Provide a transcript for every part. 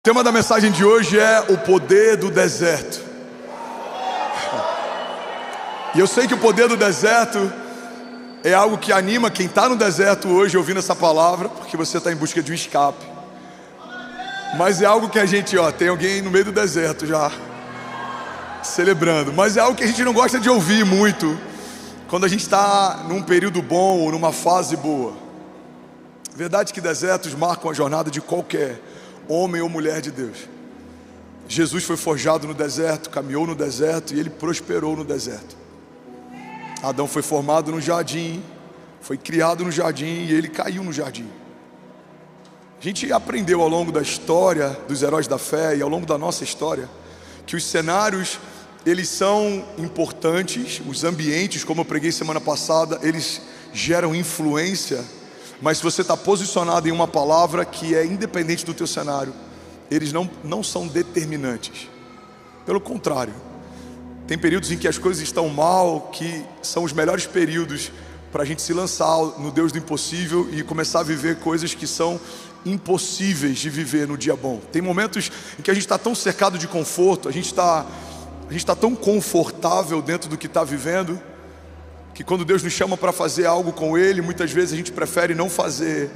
O tema da mensagem de hoje é o poder do deserto. E eu sei que o poder do deserto é algo que anima quem está no deserto hoje ouvindo essa palavra, porque você está em busca de um escape. Mas é algo que a gente, tem alguém no meio do deserto já celebrando. Mas é algo que a gente não gosta de ouvir muito quando a gente está num período bom ou numa fase boa. Verdade que desertos marcam a jornada de qualquer homem ou mulher de Deus. Jesus foi forjado no deserto, caminhou no deserto e ele prosperou no deserto. Adão foi formado no jardim, foi criado no jardim e ele caiu no jardim. A gente aprendeu ao longo da história dos heróis da fé e ao longo da nossa história que os cenários, eles são importantes, os ambientes, como eu preguei semana passada, eles geram influência. Mas se você está posicionado em uma palavra que é independente do teu cenário, eles não são determinantes. Pelo contrário, tem períodos em que as coisas estão mal, que são os melhores períodos para a gente se lançar no Deus do impossível e começar a viver coisas que são impossíveis de viver no dia bom. Tem momentos em que a gente está tão cercado de conforto, a gente está tão confortável dentro do que está vivendo, que quando Deus nos chama para fazer algo com Ele, muitas vezes a gente prefere não fazer,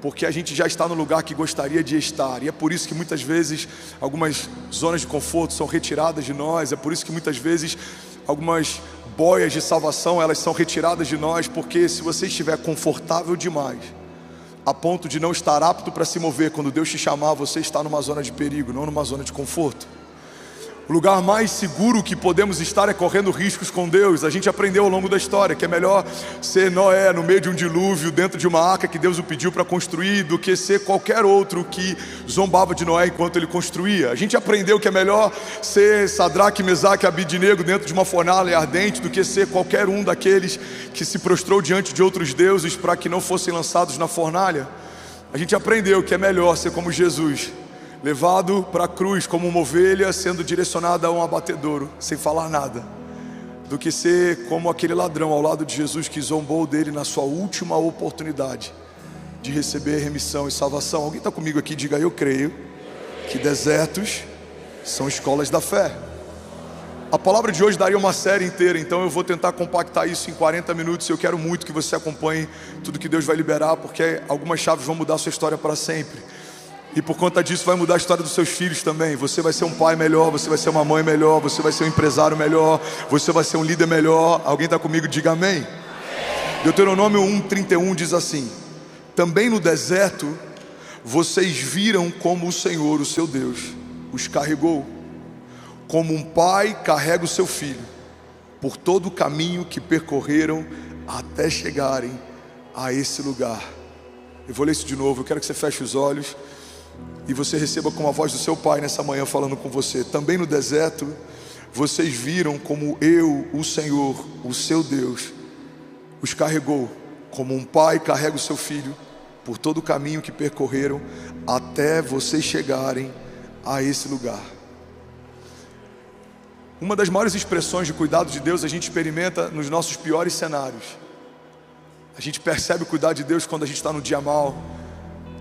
porque a gente já está no lugar que gostaria de estar. E é por isso que muitas vezes algumas zonas de conforto são retiradas de nós. É por isso que muitas vezes algumas boias de salvação, elas são retiradas de nós, porque se você estiver confortável demais, a ponto de não estar apto para se mover, quando Deus te chamar, você está numa zona de perigo, não numa zona de conforto. O lugar mais seguro que podemos estar é correndo riscos com Deus. A gente aprendeu ao longo da história que é melhor ser Noé no meio de um dilúvio, dentro de uma arca que Deus o pediu para construir, do que ser qualquer outro que zombava de Noé enquanto ele construía. A gente aprendeu que é melhor ser Sadraque, Mesaque e Abidnego dentro de uma fornalha ardente, do que ser qualquer um daqueles que se prostrou diante de outros deuses para que não fossem lançados na fornalha. A gente aprendeu que é melhor ser como Jesus, levado para a cruz como uma ovelha, sendo direcionada a um abatedouro, sem falar nada, do que ser como aquele ladrão ao lado de Jesus que zombou dele na sua última oportunidade de receber remissão e salvação. Alguém está comigo aqui? Diga: eu creio que desertos são escolas da fé. A palavra de hoje daria uma série inteira, então eu vou tentar compactar isso em 40 minutos. Eu quero muito que você acompanhe tudo que Deus vai liberar, porque algumas chaves vão mudar a sua história para sempre. E por conta disso vai mudar a história dos seus filhos também. Você vai ser um pai melhor, você vai ser uma mãe melhor, você vai ser um empresário melhor, você vai ser um líder melhor. Alguém está comigo? Diga amém. Deuteronômio 1:31 diz assim: também no deserto vocês viram como o Senhor, o seu Deus, os carregou, como um pai carrega o seu filho, por todo o caminho que percorreram até chegarem a esse lugar. Eu vou ler isso de novo. Eu quero que você feche os olhos e você receba com a voz do seu pai nessa manhã falando com você. Também no deserto vocês viram como eu, o Senhor, o seu Deus, os carregou, como um pai carrega o seu filho, por todo o caminho que percorreram até vocês chegarem a esse lugar. Uma das maiores expressões de cuidado de Deus a gente experimenta nos nossos piores cenários. A gente percebe o cuidado de Deus quando a gente está no dia mal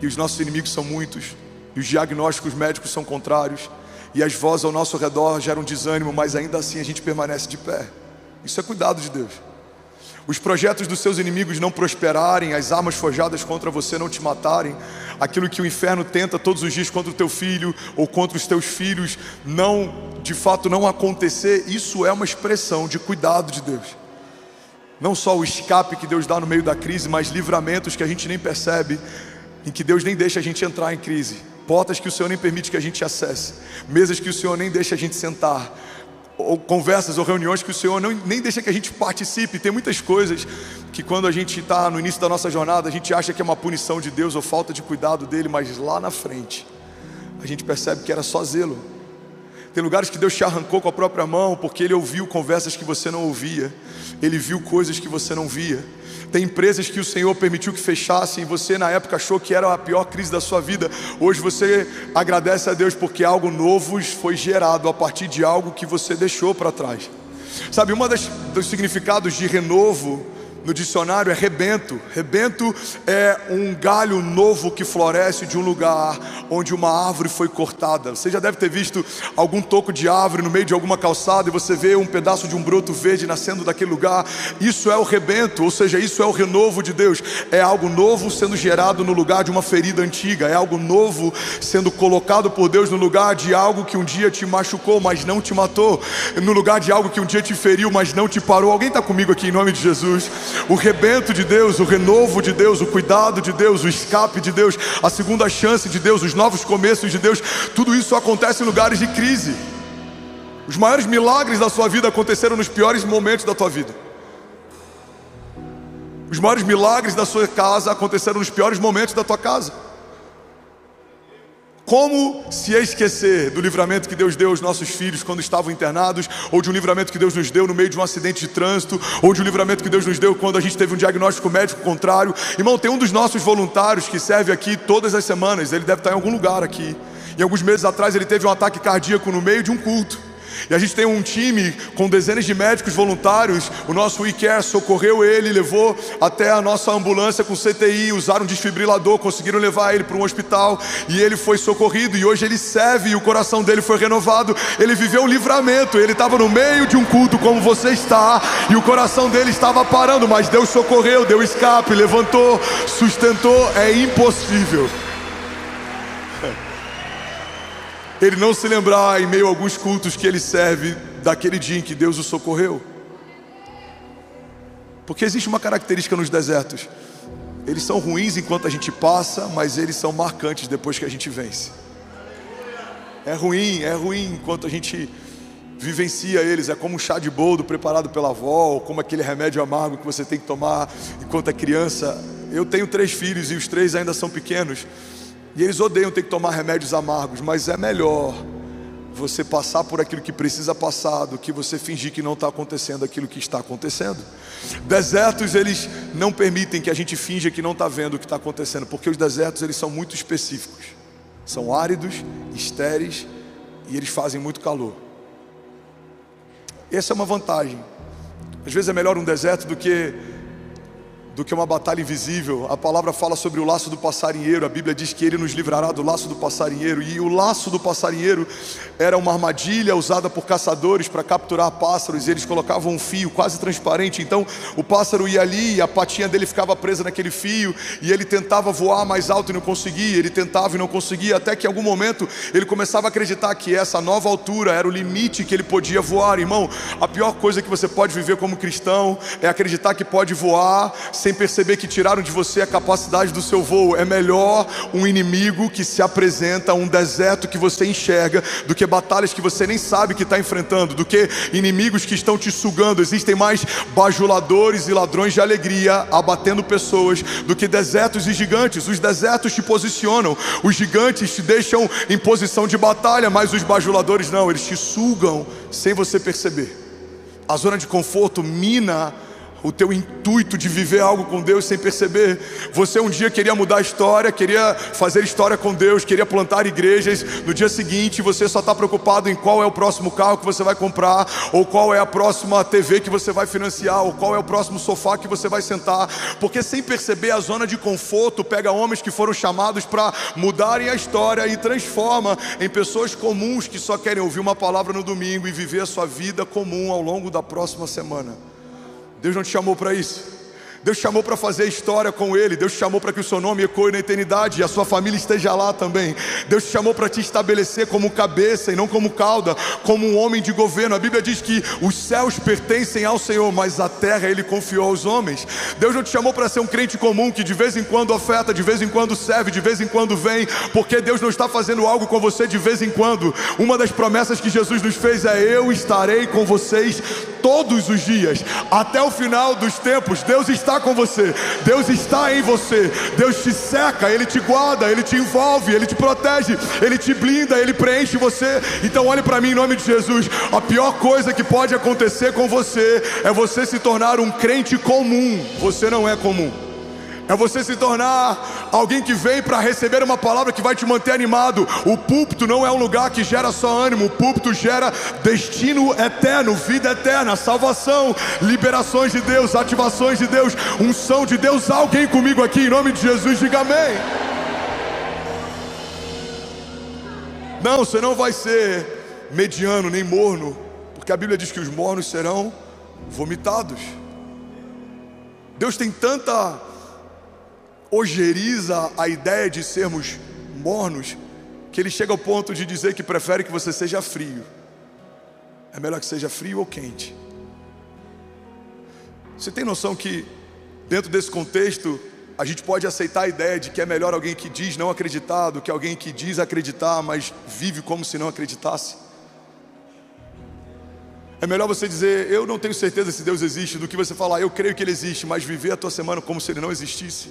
e os nossos inimigos são muitos, e os diagnósticos médicos são contrários, e as vozes ao nosso redor geram desânimo, mas ainda assim a gente permanece de pé. Isso é cuidado de Deus. Os projetos dos seus inimigos não prosperarem, as armas forjadas contra você não te matarem, aquilo que o inferno tenta todos os dias contra o teu filho ou contra os teus filhos, de fato não acontecer, isso é uma expressão de cuidado de Deus. Não só o escape que Deus dá no meio da crise, mas livramentos que a gente nem percebe, em que Deus nem deixa a gente entrar em crise, portas que o Senhor nem permite que a gente acesse, mesas que o Senhor nem deixa a gente sentar, ou conversas ou reuniões que o Senhor nem deixa que a gente participe. Tem muitas coisas que quando a gente está no início da nossa jornada, a gente acha que é uma punição de Deus ou falta de cuidado dele, mas lá na frente a gente percebe que era só zelo. Tem lugares que Deus te arrancou com a própria mão, porque Ele ouviu conversas que você não ouvia, Ele viu coisas que você não via. Tem empresas que o Senhor permitiu que fechassem, e você na época achou que era a pior crise da sua vida. Hoje você agradece a Deus porque algo novo foi gerado a partir de algo que você deixou para trás. Sabe, dos significados de renovo no dicionário é rebento. Rebento é um galho novo que floresce de um lugar onde uma árvore foi cortada. Você já deve ter visto algum toco de árvore no meio de alguma calçada e você vê um pedaço de um broto verde nascendo daquele lugar. Isso é o rebento, ou seja, isso é o renovo de Deus. É algo novo sendo gerado no lugar de uma ferida antiga. É algo novo sendo colocado por Deus no lugar de algo que um dia te machucou, mas não te matou. No lugar de algo que um dia te feriu, mas não te parou. Alguém está comigo aqui em nome de Jesus? O rebento de Deus, o renovo de Deus, o cuidado de Deus, o escape de Deus, a segunda chance de Deus, os novos começos de Deus, tudo isso acontece em lugares de crise. Os maiores milagres da sua vida aconteceram nos piores momentos da tua vida. Os maiores milagres da sua casa aconteceram nos piores momentos da tua casa. Como se esquecer do livramento que Deus deu aos nossos filhos quando estavam internados, ou de um livramento que Deus nos deu no meio de um acidente de trânsito, ou de um livramento que Deus nos deu quando a gente teve um diagnóstico médico contrário. Irmão, tem um dos nossos voluntários que serve aqui todas as semanas, ele deve estar em algum lugar aqui. E alguns meses atrás ele teve um ataque cardíaco no meio de um culto. E a gente tem um time com dezenas de médicos voluntários. O nosso WeCare socorreu ele, levou até a nossa ambulância com CTI, usaram um desfibrilador, conseguiram levar ele para um hospital e ele foi socorrido. E hoje ele serve e o coração dele foi renovado. Ele viveu um livramento, ele estava no meio de um culto como você está e o coração dele estava parando, mas Deus socorreu, deu escape, levantou, sustentou. É impossível ele não se lembrar em meio a alguns cultos que ele serve daquele dia em que Deus o socorreu. Porque existe uma característica nos desertos: eles são ruins enquanto a gente passa, mas eles são marcantes depois que a gente vence. É ruim enquanto a gente vivencia eles. É como um chá de boldo preparado pela avó, ou como aquele remédio amargo que você tem que tomar enquanto é criança. Eu tenho 3 filhos e os 3 ainda são pequenos. E eles odeiam ter que tomar remédios amargos, mas é melhor você passar por aquilo que precisa passar do que você fingir que não está acontecendo aquilo que está acontecendo. Desertos, eles não permitem que a gente finja que não está vendo o que está acontecendo, porque os desertos, eles são muito específicos. São áridos, estéreis e eles fazem muito calor. Essa é uma vantagem. Às vezes é melhor um deserto do que uma batalha invisível. A palavra fala sobre o laço do passarinheiro. A Bíblia diz que ele nos livrará do laço do passarinheiro. E o laço do passarinheiro era uma armadilha usada por caçadores para capturar pássaros. E eles colocavam um fio quase transparente. Então o pássaro ia ali e a patinha dele ficava presa naquele fio. E ele tentava voar mais alto e não conseguia. Ele tentava e não conseguia. Até que em algum momento ele começava a acreditar que essa nova altura era o limite que ele podia voar. Irmão, a pior coisa que você pode viver como cristão é acreditar que pode voar sem perceber que tiraram de você a capacidade do seu voo. É melhor um inimigo que se apresenta, um deserto que você enxerga, do que batalhas que você nem sabe que está enfrentando, do que inimigos que estão te sugando. Existem mais bajuladores e ladrões de alegria abatendo pessoas do que desertos e gigantes. Os desertos te posicionam, os gigantes te deixam em posição de batalha, mas os bajuladores não, eles te sugam sem você perceber. A zona de conforto mina o teu intuito de viver algo com Deus sem perceber. Você um dia queria mudar a história, queria fazer história com Deus, queria plantar igrejas. No dia seguinte você só está preocupado em qual é o próximo carro que você vai comprar, ou qual é a próxima TV que você vai financiar, ou qual é o próximo sofá que você vai sentar. Porque sem perceber, a zona de conforto pega homens que foram chamados para mudarem a história e transforma em pessoas comuns que só querem ouvir uma palavra no domingo e viver a sua vida comum ao longo da próxima semana. Deus não te chamou para isso. Deus te chamou para fazer história com Ele. Deus te chamou para que o seu nome ecoe na eternidade e a sua família esteja lá também. Deus te chamou para te estabelecer como cabeça e não como cauda, como um homem de governo. A Bíblia diz que os céus pertencem ao Senhor, mas a terra Ele confiou aos homens. Deus não te chamou para ser um crente comum que de vez em quando oferta, de vez em quando serve, de vez em quando vem, porque Deus não está fazendo algo com você de vez em quando. Uma das promessas que Jesus nos fez é: eu estarei com vocês todos os dias, até o final dos tempos. Deus está com você, Deus está em você, Deus te cerca, Ele te guarda, Ele te envolve, Ele te protege, Ele te blinda, Ele preenche você. Então olhe para mim em nome de Jesus. A pior coisa que pode acontecer com você é você se tornar um crente comum. Você não é comum. É você se tornar alguém que vem para receber uma palavra que vai te manter animado. O púlpito não é um lugar que gera só ânimo. O púlpito gera destino eterno, vida eterna, salvação, liberações de Deus, ativações de Deus, unção de Deus. Alguém comigo aqui em nome de Jesus, diga amém. Não, você não vai ser mediano nem morno, porque a Bíblia diz que os mornos serão vomitados. Deus tem tanta ojeriza a ideia de sermos mornos, que Ele chega ao ponto de dizer que prefere que você seja frio. É melhor que seja frio ou quente. Você tem noção que dentro desse contexto a gente pode aceitar a ideia de que é melhor alguém que diz não acreditar do que alguém que diz acreditar, mas vive como se não acreditasse? É melhor você dizer, eu não tenho certeza se Deus existe, do que você falar, eu creio que Ele existe, mas viver a tua semana como se Ele não existisse.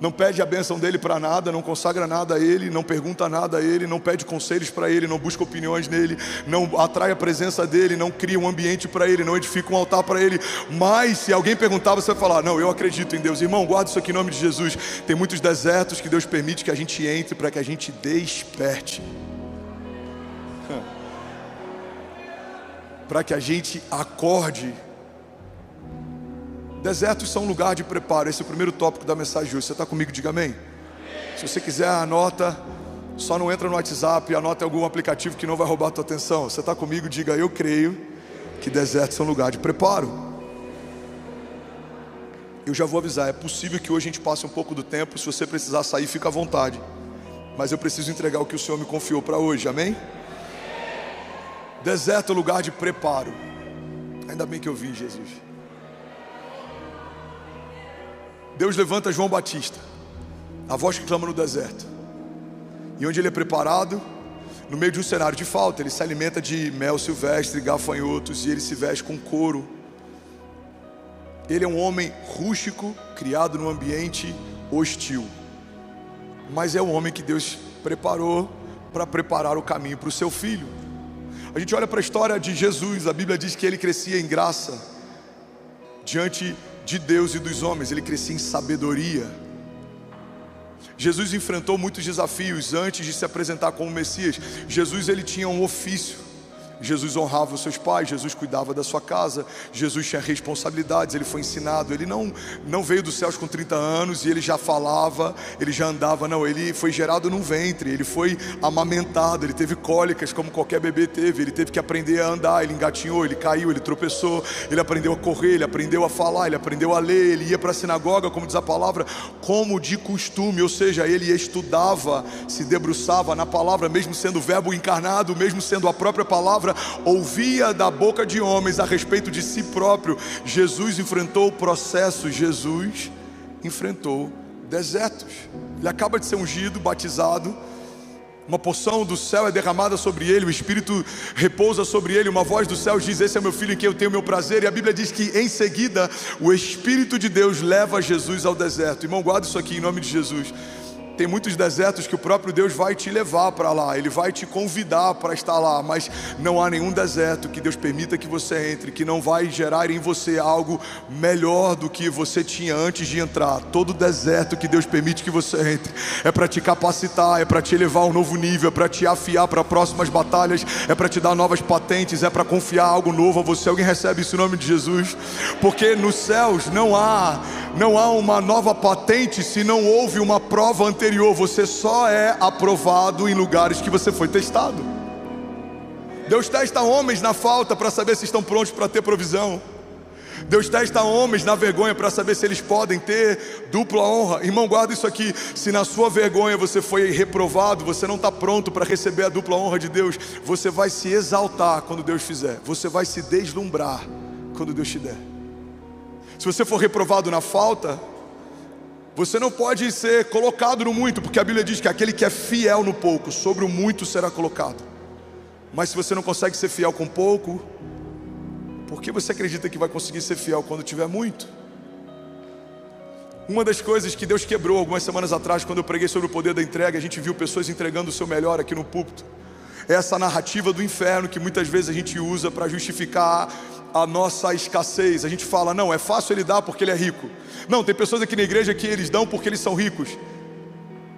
Não pede a bênção dEle para nada, não consagra nada a Ele, não pergunta nada a Ele, não pede conselhos para Ele, não busca opiniões nele, não atrai a presença dEle, não cria um ambiente para Ele, não edifica um altar para Ele. Mas se alguém perguntar, você vai falar, não, eu acredito em Deus. Irmão, guarda isso aqui em nome de Jesus. Tem muitos desertos que Deus permite que a gente entre para que a gente desperte, para que a gente acorde. Desertos são um lugar de preparo. Esse é o primeiro tópico da mensagem de hoje. Você está comigo? Diga amém. Se você quiser, anota. Só não entra no WhatsApp, anota em algum aplicativo que não vai roubar a tua atenção. Você está comigo? Diga, eu creio que desertos são um lugar de preparo. Eu já vou avisar, é possível que hoje a gente passe um pouco do tempo. Se você precisar sair, fica à vontade. Mas eu preciso entregar o que o Senhor me confiou para hoje, amém? Deserto é um lugar de preparo. Ainda bem que eu vi Jesus. Deus levanta João Batista, a voz que clama no deserto. E onde ele é preparado? No meio de um cenário de falta. Ele se alimenta de mel silvestre, gafanhotos, e ele se veste com couro. Ele é um homem rústico, criado num ambiente hostil. Mas é um homem que Deus preparou para preparar o caminho para o seu filho. A gente olha para a história de Jesus. A Bíblia diz que ele crescia em graça diante de Deus e dos homens. Ele crescia em sabedoria. Jesus enfrentou muitos desafios antes de se apresentar como Messias. Jesus, ele tinha um ofício. Jesus honrava os seus pais, Jesus cuidava da sua casa, Jesus tinha responsabilidades, ele foi ensinado. Ele não veio dos céus com 30 anos e ele já falava, ele já andava, não, ele foi gerado num ventre, ele foi amamentado, ele teve cólicas como qualquer bebê teve, ele teve que aprender a andar, ele engatinhou, ele caiu, ele tropeçou, ele aprendeu a correr, ele aprendeu a falar, ele aprendeu a ler, ele ia para a sinagoga, como diz a palavra, como de costume, ou seja, ele estudava, se debruçava na palavra, mesmo sendo o verbo encarnado, mesmo sendo a própria palavra, ouvia da boca de homens a respeito de si próprio. Jesus enfrentou processos, Jesus enfrentou desertos. Ele acaba de ser ungido, batizado, uma porção do céu é derramada sobre ele, o Espírito repousa sobre ele, uma voz do céu diz, esse é meu filho em quem eu tenho meu prazer. E a Bíblia diz que em seguida o Espírito de Deus leva Jesus ao deserto. Irmão, guarda isso aqui em nome de Jesus. Tem muitos desertos que o próprio Deus vai te levar para lá, Ele vai te convidar para estar lá, mas não há nenhum deserto que Deus permita que você entre, que não vai gerar em você algo melhor do que você tinha antes de entrar. Todo deserto que Deus permite que você entre é para te capacitar, é para te elevar a um novo nível, é para te afiar para próximas batalhas, é para te dar novas patentes, é para confiar algo novo a você. Alguém recebe isso em nome de Jesus? Porque nos céus não há uma nova patente se não houve uma prova anterior. Você só é aprovado em lugares que você foi testado. Deus testa homens na falta para saber se estão prontos para ter provisão. Deus testa homens na vergonha para saber se eles podem ter dupla honra. Irmão, guarda isso aqui. Se na sua vergonha você foi reprovado, você não está pronto para receber a dupla honra de Deus. Você vai se exaltar quando Deus fizer. Você vai se deslumbrar quando Deus te der. Se você for reprovado na falta, você não pode ser colocado no muito, porque a Bíblia diz que aquele que é fiel no pouco, sobre o muito será colocado. Mas se você não consegue ser fiel com pouco, por que você acredita que vai conseguir ser fiel quando tiver muito? Uma das coisas que Deus quebrou algumas semanas atrás, quando eu preguei sobre o poder da entrega, a gente viu pessoas entregando o seu melhor aqui no púlpito. É essa narrativa do inferno que muitas vezes a gente usa para justificar a nossa escassez. A gente fala, não, é fácil ele dar porque ele é rico. Não, tem pessoas aqui na igreja que eles dão porque eles são ricos.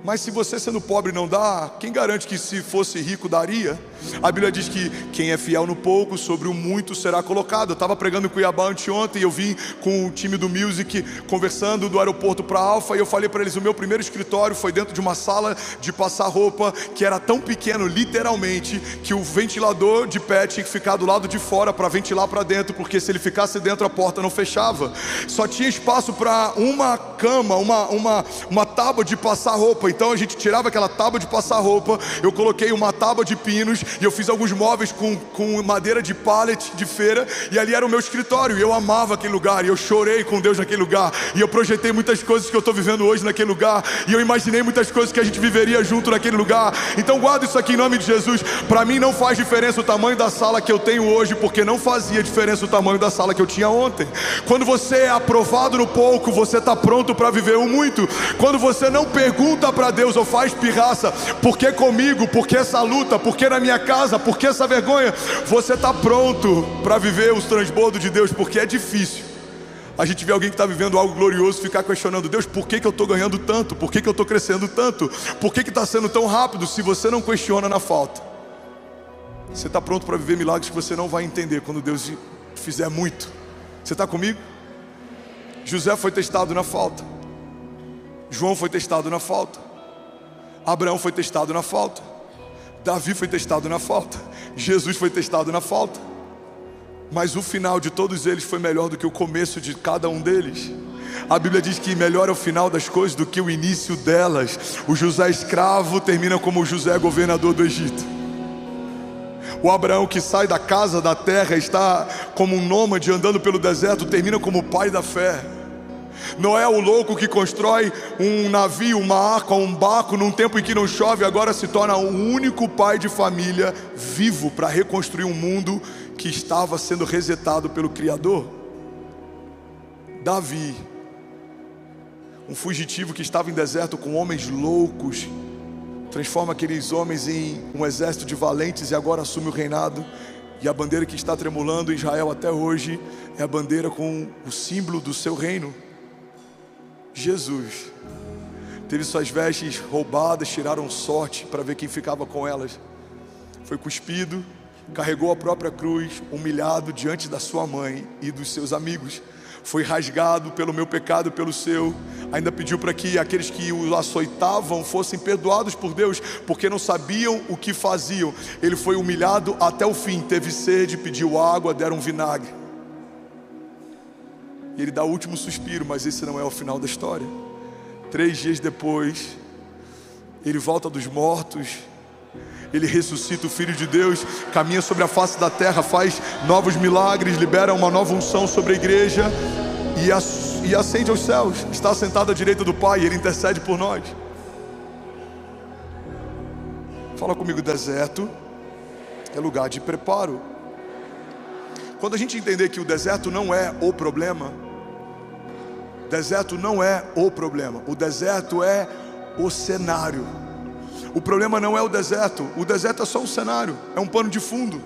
Mas se você sendo pobre não dá, quem garante que se fosse rico daria? A Bíblia diz que quem é fiel no pouco, sobre o muito será colocado. Eu estava pregando em Cuiabá anteontem e eu vim com o time do Music conversando do aeroporto para Alfa, e eu falei para eles, o meu primeiro escritório foi dentro de uma sala de passar roupa, que era tão pequeno, literalmente, que o ventilador de pé tinha que ficar do lado de fora para ventilar para dentro, porque se ele ficasse dentro a porta não fechava. Só tinha espaço para uma cama, uma tábua de passar roupa. Então a gente tirava aquela tábua de passar roupa, eu coloquei uma tábua de pinos e eu fiz alguns móveis com madeira de pallet de feira, e ali era o meu escritório, e eu amava aquele lugar, e eu chorei com Deus naquele lugar, e eu projetei muitas coisas que eu estou vivendo hoje naquele lugar, e eu imaginei muitas coisas que a gente viveria junto naquele lugar. Então guarda isso aqui em nome de Jesus. Para mim não faz diferença o tamanho da sala que eu tenho hoje, porque não fazia diferença o tamanho da sala que eu tinha ontem. Quando você é aprovado no pouco, você está pronto para viver o muito. Quando você não pergunta para Deus ou faz pirraça, por que comigo, por que essa luta, por que na minha casa, por que essa vergonha, você está pronto para viver os transbordos de Deus, porque é difícil a gente vê alguém que está vivendo algo glorioso ficar questionando, Deus, por que eu estou ganhando tanto, por que eu estou crescendo tanto, por que está sendo tão rápido? Se você não questiona na falta, você está pronto para viver milagres que você não vai entender quando Deus fizer muito. Você está comigo? José foi testado na falta, João foi testado na falta, Abraão foi testado na falta, Davi foi testado na falta, Jesus foi testado na falta. Mas o final de todos eles foi melhor do que o começo de cada um deles. A Bíblia diz que melhor é o final das coisas do que o início delas. O José escravo termina como o José governador do Egito. O Abraão que sai da casa, da terra, está como um nômade andando pelo deserto, termina como o pai da fé. Noé, o louco que constrói um navio, uma arca, um barco num tempo em que não chove, agora se torna o único pai de família vivo para reconstruir um mundo que estava sendo resetado pelo Criador. Davi, um fugitivo que estava em deserto com homens loucos, transforma aqueles homens em um exército de valentes e agora assume o reinado. E a bandeira que está tremulando em Israel até hoje é a bandeira com o símbolo do seu reino. Jesus teve suas vestes roubadas, tiraram sorte para ver quem ficava com elas. Foi cuspido, carregou a própria cruz, humilhado diante da sua mãe e dos seus amigos. Foi rasgado pelo meu pecado, pelo seu. Ainda pediu para que aqueles que o açoitavam fossem perdoados por Deus, porque não sabiam o que faziam. Ele foi humilhado até o fim, teve sede, pediu água, deram vinagre. E ele dá o último suspiro, mas esse não é o final da história. 3 dias depois, ele volta dos mortos, ele ressuscita o Filho de Deus, caminha sobre a face da terra, faz novos milagres, libera uma nova unção sobre a igreja e ascende aos céus. Está sentado à direita do Pai e Ele intercede por nós. Fala comigo, deserto é lugar de preparo. Quando a gente entender que o deserto não é o problema, deserto não é o problema, o deserto é o cenário. O problema não é o deserto é só um cenário, é um pano de fundo.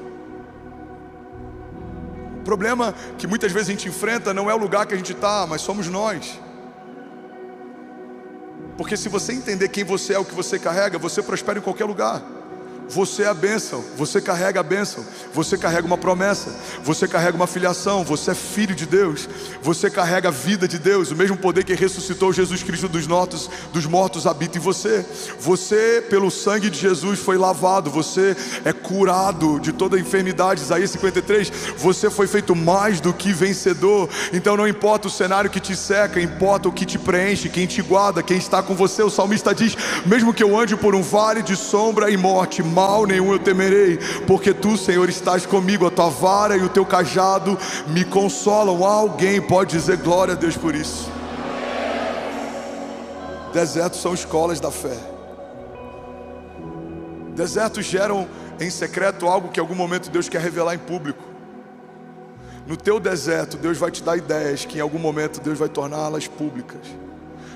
O problema que muitas vezes a gente enfrenta não é o lugar que a gente está, mas somos nós. Porque se você entender quem você é, o que você carrega, você prospera em qualquer lugar. Você é a bênção, você carrega a bênção, você carrega uma promessa, você carrega uma filiação, você é filho de Deus, você carrega a vida de Deus, o mesmo poder que ressuscitou Jesus Cristo dos mortos habita em você. Você, pelo sangue de Jesus, foi lavado, você é curado de toda enfermidade. Isaías 53, você foi feito mais do que vencedor. Então não importa o cenário que te seca, importa o que te preenche, quem te guarda, quem está com você. O salmista diz, mesmo que eu ande por um vale de sombra e morte, mal nenhum eu temerei, porque tu, Senhor, estás comigo, a tua vara e o teu cajado me consolam. Alguém pode dizer glória a Deus por isso? Desertos são escolas da fé. Desertos geram em secreto algo que em algum momento Deus quer revelar em público. No teu deserto, Deus vai te dar ideias que em algum momento Deus vai torná-las públicas.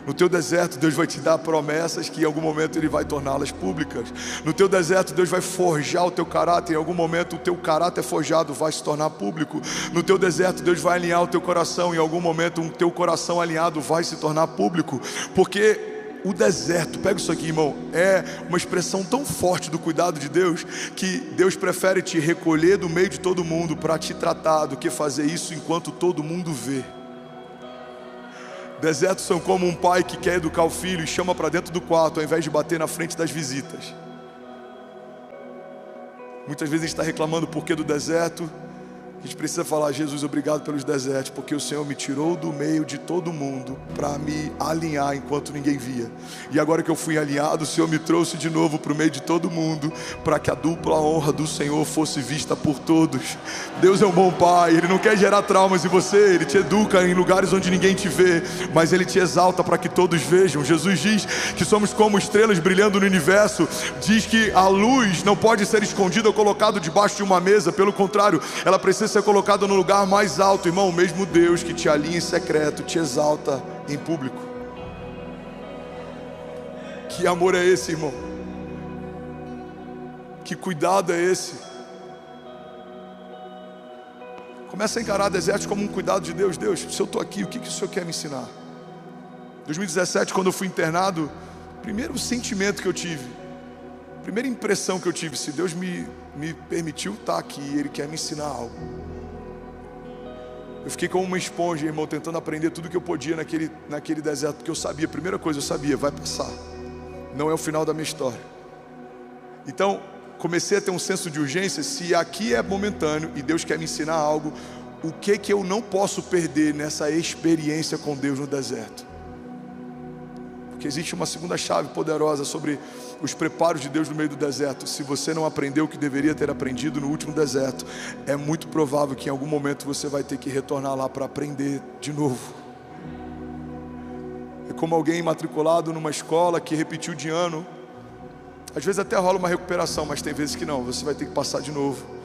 No teu deserto, Deus vai te dar promessas que em algum momento Ele vai torná-las públicas. No teu deserto, Deus vai forjar o teu caráter. Em algum momento, o teu caráter forjado vai se tornar público. No teu deserto, Deus vai alinhar o teu coração. Em algum momento, o teu coração alinhado vai se tornar público. Porque o deserto, pega isso aqui, irmão, é uma expressão tão forte do cuidado de Deus, que Deus prefere te recolher do meio de todo mundo para te tratar, do que fazer isso enquanto todo mundo vê. Desertos são como um pai que quer educar o filho e chama para dentro do quarto, ao invés de bater na frente das visitas. Muitas vezes a gente está reclamando por que do deserto. A gente precisa falar: Jesus, obrigado pelos desertos, porque o Senhor me tirou do meio de todo mundo para me alinhar enquanto ninguém via. E agora que eu fui alinhado, o Senhor me trouxe de novo para o meio de todo mundo, para que a dupla honra do Senhor fosse vista por todos. Deus é um bom pai, Ele não quer gerar traumas em você, Ele te educa em lugares onde ninguém te vê, mas Ele te exalta para que todos vejam. Jesus diz que somos como estrelas brilhando no universo. Diz que a luz não pode ser escondida ou colocada debaixo de uma mesa, pelo contrário, ela precisa ser colocado no lugar mais alto. Irmão, o mesmo Deus que te alinha em secreto te exalta em público. Que amor é esse, irmão? Que cuidado é esse? Começa a encarar desertos como um cuidado de Deus. Deus, se eu estou aqui, o que o Senhor quer me ensinar? 2017, quando eu fui internado, primeiro sentimento que eu tive, primeira impressão que eu tive: se Deus me permitiu estar aqui, Ele quer me ensinar algo. Eu fiquei como uma esponja, irmão, tentando aprender tudo que eu podia naquele deserto, porque eu sabia, primeira coisa, eu sabia, vai passar, não é o final da minha história. Então, comecei a ter um senso de urgência. Se aqui é momentâneo e Deus quer me ensinar algo, o que eu não posso perder nessa experiência com Deus no deserto? Porque existe uma segunda chave poderosa sobre os preparos de Deus no meio do deserto. Se você não aprendeu o que deveria ter aprendido no último deserto, é muito provável que em algum momento você vai ter que retornar lá para aprender de novo. É como alguém matriculado numa escola que repetiu de ano. Às vezes até rola uma recuperação, mas tem vezes que não. Você vai ter que passar de novo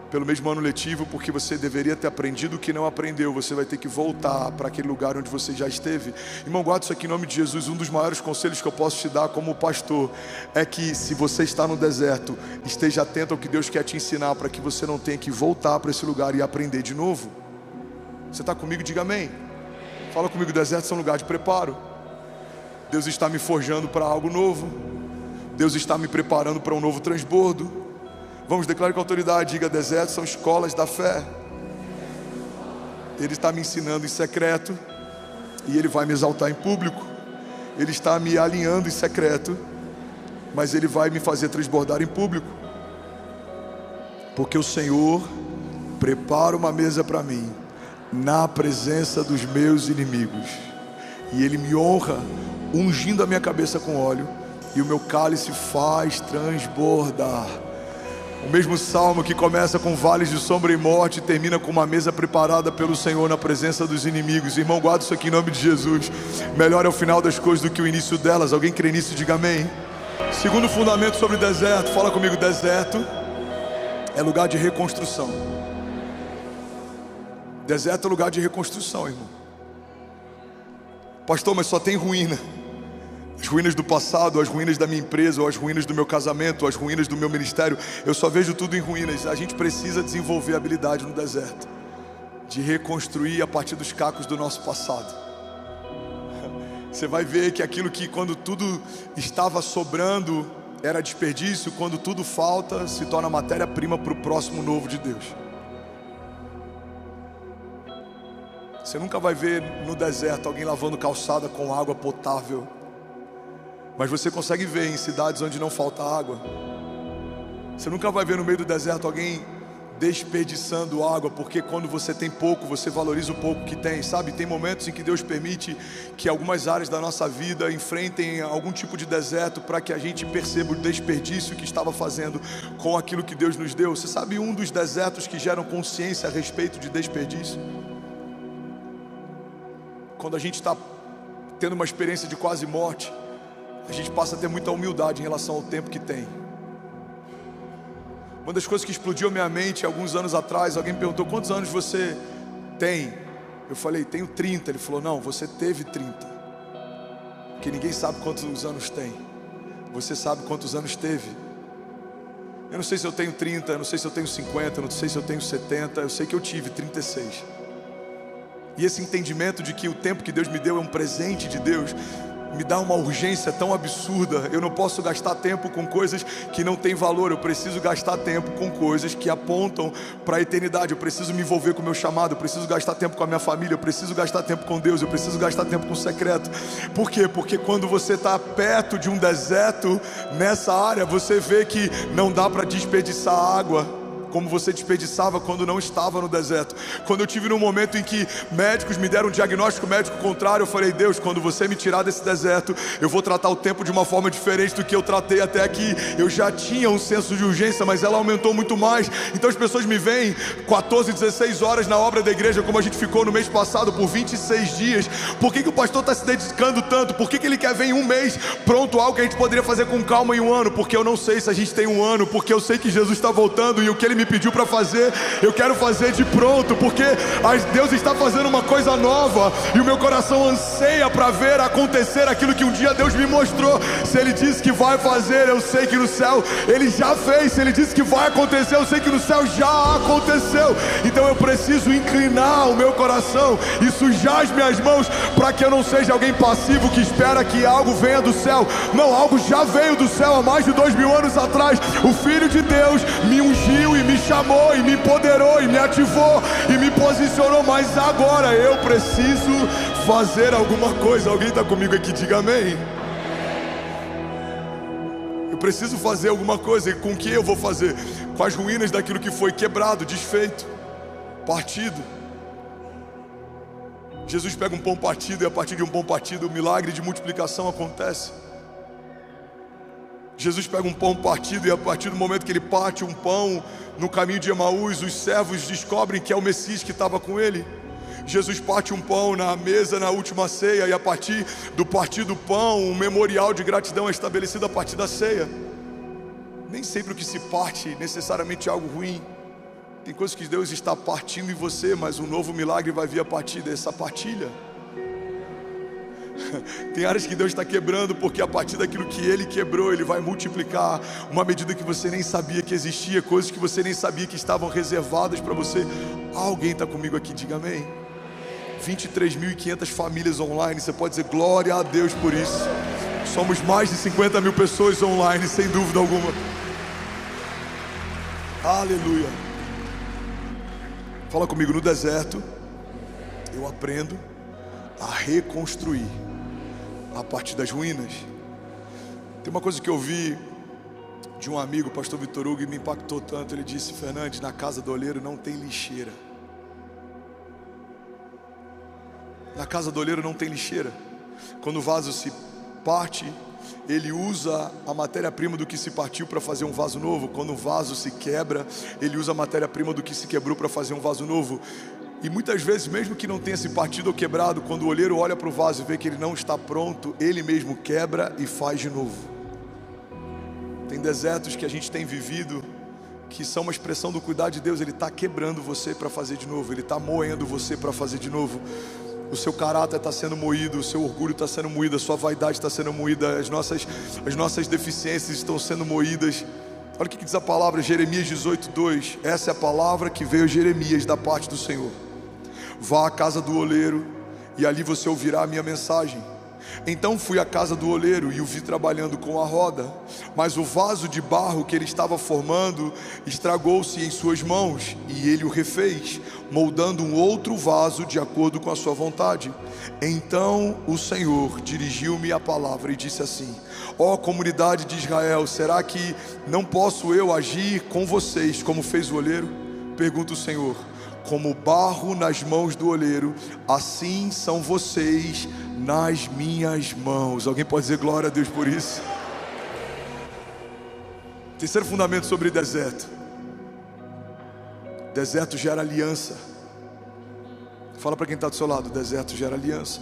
pelo mesmo ano letivo, porque você deveria ter aprendido o que não aprendeu. Você vai ter que voltar para aquele lugar onde você já esteve. Irmão, guarda isso aqui em nome de Jesus. Um dos maiores conselhos que eu posso te dar como pastor é que, se você está no deserto, esteja atento ao que Deus quer te ensinar, para que você não tenha que voltar para esse lugar e aprender de novo. Você está comigo? Diga amém. Fala comigo. Desertos são lugar de preparo. Deus está me forjando para algo novo. Deus está me preparando para um novo transbordo. Vamos, declarar com autoridade, diga: desertos são escolas da fé. Ele está me ensinando em secreto e Ele vai me exaltar em público. Ele está me alinhando em secreto, mas Ele vai me fazer transbordar em público. Porque o Senhor prepara uma mesa para mim na presença dos meus inimigos, e Ele me honra ungindo a minha cabeça com óleo, e o meu cálice faz transbordar. O mesmo salmo que começa com vales de sombra e morte, termina com uma mesa preparada pelo Senhor na presença dos inimigos. Irmão, guarda isso aqui em nome de Jesus. Melhor é o final das coisas do que o início delas. Alguém crê nisso? Diga amém. Segundo fundamento sobre deserto, fala comigo. Deserto é lugar de reconstrução. Deserto é lugar de reconstrução, irmão. Pastor, mas só tem ruína. As ruínas do passado, as ruínas da minha empresa, ou as ruínas do meu casamento, ou as ruínas do meu ministério. Eu só vejo tudo em ruínas. A gente precisa desenvolver habilidade no deserto de reconstruir a partir dos cacos do nosso passado. Você vai ver que aquilo que, quando tudo estava sobrando, era desperdício. Quando tudo falta, se torna matéria-prima para o próximo novo de Deus. Você nunca vai ver no deserto alguém lavando calçada com água potável, mas você consegue ver em cidades onde não falta água. Você nunca vai ver no meio do deserto alguém desperdiçando água, porque quando você tem pouco, você valoriza o pouco que tem, sabe? Tem momentos em que Deus permite que algumas áreas da nossa vida enfrentem algum tipo de deserto, para que a gente perceba o desperdício que estava fazendo com aquilo que Deus nos deu. Você sabe um dos desertos que geram consciência a respeito de desperdício? Quando a gente está tendo uma experiência de quase morte, a gente passa a ter muita humildade em relação ao tempo que tem. Uma das coisas que explodiu a minha mente alguns anos atrás, alguém perguntou: quantos anos você tem? Eu falei: tenho 30. Ele falou: não, você teve 30. Porque ninguém sabe quantos anos tem. Você sabe quantos anos teve. Eu não sei se eu tenho 30, eu não sei se eu tenho 50, eu não sei se eu tenho 70, eu sei que eu tive 36. E esse entendimento de que o tempo que Deus me deu é um presente de Deus, me dá uma urgência tão absurda. Eu não posso gastar tempo com coisas que não têm valor. Eu preciso gastar tempo com coisas que apontam para a eternidade. Eu preciso me envolver com o meu chamado. Eu preciso gastar tempo com a minha família. Eu preciso gastar tempo com Deus. Eu preciso gastar tempo com o secreto. Por quê? Porque quando você está perto de um deserto, nessa área, você vê que não dá para desperdiçar água como você desperdiçava quando não estava no deserto. Quando eu tive num momento em que médicos me deram um diagnóstico médico contrário, eu falei: Deus, quando você me tirar desse deserto, eu vou tratar o tempo de uma forma diferente do que eu tratei até aqui. Eu já tinha um senso de urgência, mas ela aumentou muito mais. Então as pessoas me veem 14, 16 horas na obra da igreja, como a gente ficou no mês passado por 26 dias. Por que o pastor está se dedicando tanto? Por que ele quer ver em um mês pronto algo que a gente poderia fazer com calma em um ano? Porque eu não sei se a gente tem um ano, porque eu sei que Jesus está voltando e o que ele me pediu para fazer, eu quero fazer de pronto, porque Deus está fazendo uma coisa nova e o meu coração anseia para ver acontecer aquilo que um dia Deus me mostrou. Se Ele disse que vai fazer, eu sei que no céu Ele já fez. Se Ele disse que vai acontecer, eu sei que no céu já aconteceu. Então eu preciso inclinar o meu coração e sujar as minhas mãos, para que eu não seja alguém passivo que espera que algo venha do céu. Não, algo já veio do céu há mais de 2000 anos atrás. O Filho de Deus me ungiu e me chamou e me empoderou e me ativou e me posicionou, mas agora eu preciso fazer alguma coisa. Alguém está comigo aqui? Diga amém. Eu preciso fazer alguma coisa. E com que eu vou fazer? Com as ruínas daquilo que foi quebrado, desfeito, partido. Jesus pega um pão partido e a partir de um pão partido o milagre de multiplicação acontece. Jesus pega um pão partido e a partir do momento que ele parte um pão no caminho de Emaús, os servos descobrem que é o Messias que estava com ele. Jesus parte um pão na mesa na última ceia e a partir do partir do pão, um memorial de gratidão é estabelecido a partir da ceia. Nem sempre o que se parte necessariamente é algo ruim. Tem coisas que Deus está partindo em você, mas um novo milagre vai vir a partir dessa partilha. Tem áreas que Deus está quebrando, porque a partir daquilo que Ele quebrou, Ele vai multiplicar uma medida que você nem sabia que existia, coisas que você nem sabia que estavam reservadas para você. Alguém está comigo aqui? Diga amém. 23.500 famílias online, você pode dizer glória a Deus por isso. Somos mais de 50 mil pessoas online, sem dúvida alguma. Aleluia. Fala comigo: no deserto eu aprendo a reconstruir a partir das ruínas. Tem uma coisa que eu vi de um amigo, o pastor Vitor Hugo, e me impactou tanto. Ele disse: Fernandes, na casa do oleiro não tem lixeira. Na casa do oleiro não tem lixeira. Quando o vaso se parte, ele usa a matéria-prima do que se partiu para fazer um vaso novo. Quando o vaso se quebra, ele usa a matéria-prima do que se quebrou para fazer um vaso novo. E muitas vezes, mesmo que não tenha se partido ou quebrado, quando o oleiro olha para o vaso e vê que ele não está pronto, ele mesmo quebra e faz de novo. Tem desertos que a gente tem vivido que são uma expressão do cuidado de Deus. Ele está quebrando você para fazer de novo. Ele está moendo você para fazer de novo. O seu caráter está sendo moído, o seu orgulho está sendo moído, a sua vaidade está sendo moída, as nossas deficiências estão sendo moídas. Olha o que diz a palavra, Jeremias 18:2. Essa é a palavra que veio a Jeremias da parte do Senhor. Vá à casa do oleiro e ali você ouvirá a minha mensagem. Então fui à casa do oleiro e o vi trabalhando com a roda, mas o vaso de barro que ele estava formando estragou-se em suas mãos, e ele o refez, moldando um outro vaso de acordo com a sua vontade. Então o Senhor dirigiu-me a palavra e disse assim: ó comunidade de Israel, será que não posso eu agir com vocês como fez o oleiro? Pergunta o Senhor. Como barro nas mãos do oleiro, assim são vocês nas minhas mãos. Alguém pode dizer glória a Deus por isso? Terceiro fundamento sobre deserto. Deserto gera aliança. Fala para quem está do seu lado: deserto gera aliança.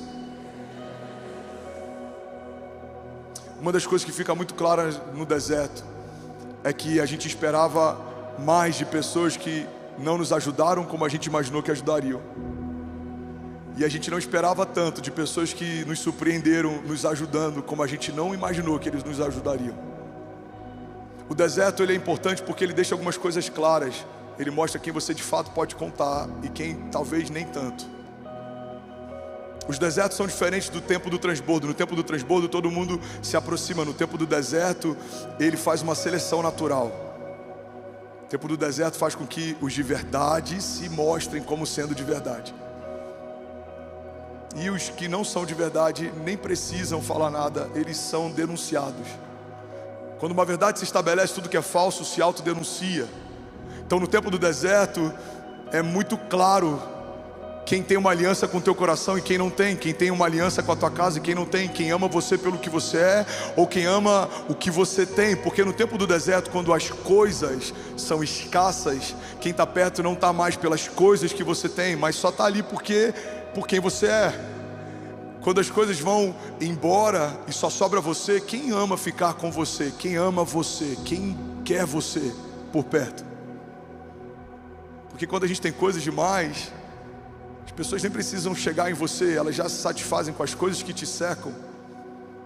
Uma das coisas que fica muito clara no deserto é que a gente esperava mais de pessoas que não nos ajudaram como a gente imaginou que ajudariam. E a gente não esperava tanto de pessoas que nos surpreenderam, nos ajudando, como a gente não imaginou que eles nos ajudariam. O deserto ele é importante porque ele deixa algumas coisas claras. Ele mostra quem você de fato pode contar e quem talvez nem tanto. Os desertos são diferentes do tempo do transbordo. No tempo do transbordo todo mundo se aproxima. No tempo do deserto ele faz uma seleção natural. O tempo do deserto faz com que os de verdade se mostrem como sendo de verdade. E os que não são de verdade nem precisam falar nada, eles são denunciados. Quando uma verdade se estabelece, tudo que é falso se autodenuncia. Então no tempo do deserto é muito claro quem tem uma aliança com o teu coração e quem não tem. Quem tem uma aliança com a tua casa e quem não tem. Quem ama você pelo que você é ou quem ama o que você tem. Porque no tempo do deserto, quando as coisas são escassas, quem está perto não está mais pelas coisas que você tem, mas só está ali por quem você é. Quando as coisas vão embora e só sobra você, quem ama ficar com você? Quem ama você? Quem quer você por perto? Porque quando a gente tem coisas demais, as pessoas nem precisam chegar em você, elas já se satisfazem com as coisas que te cercam.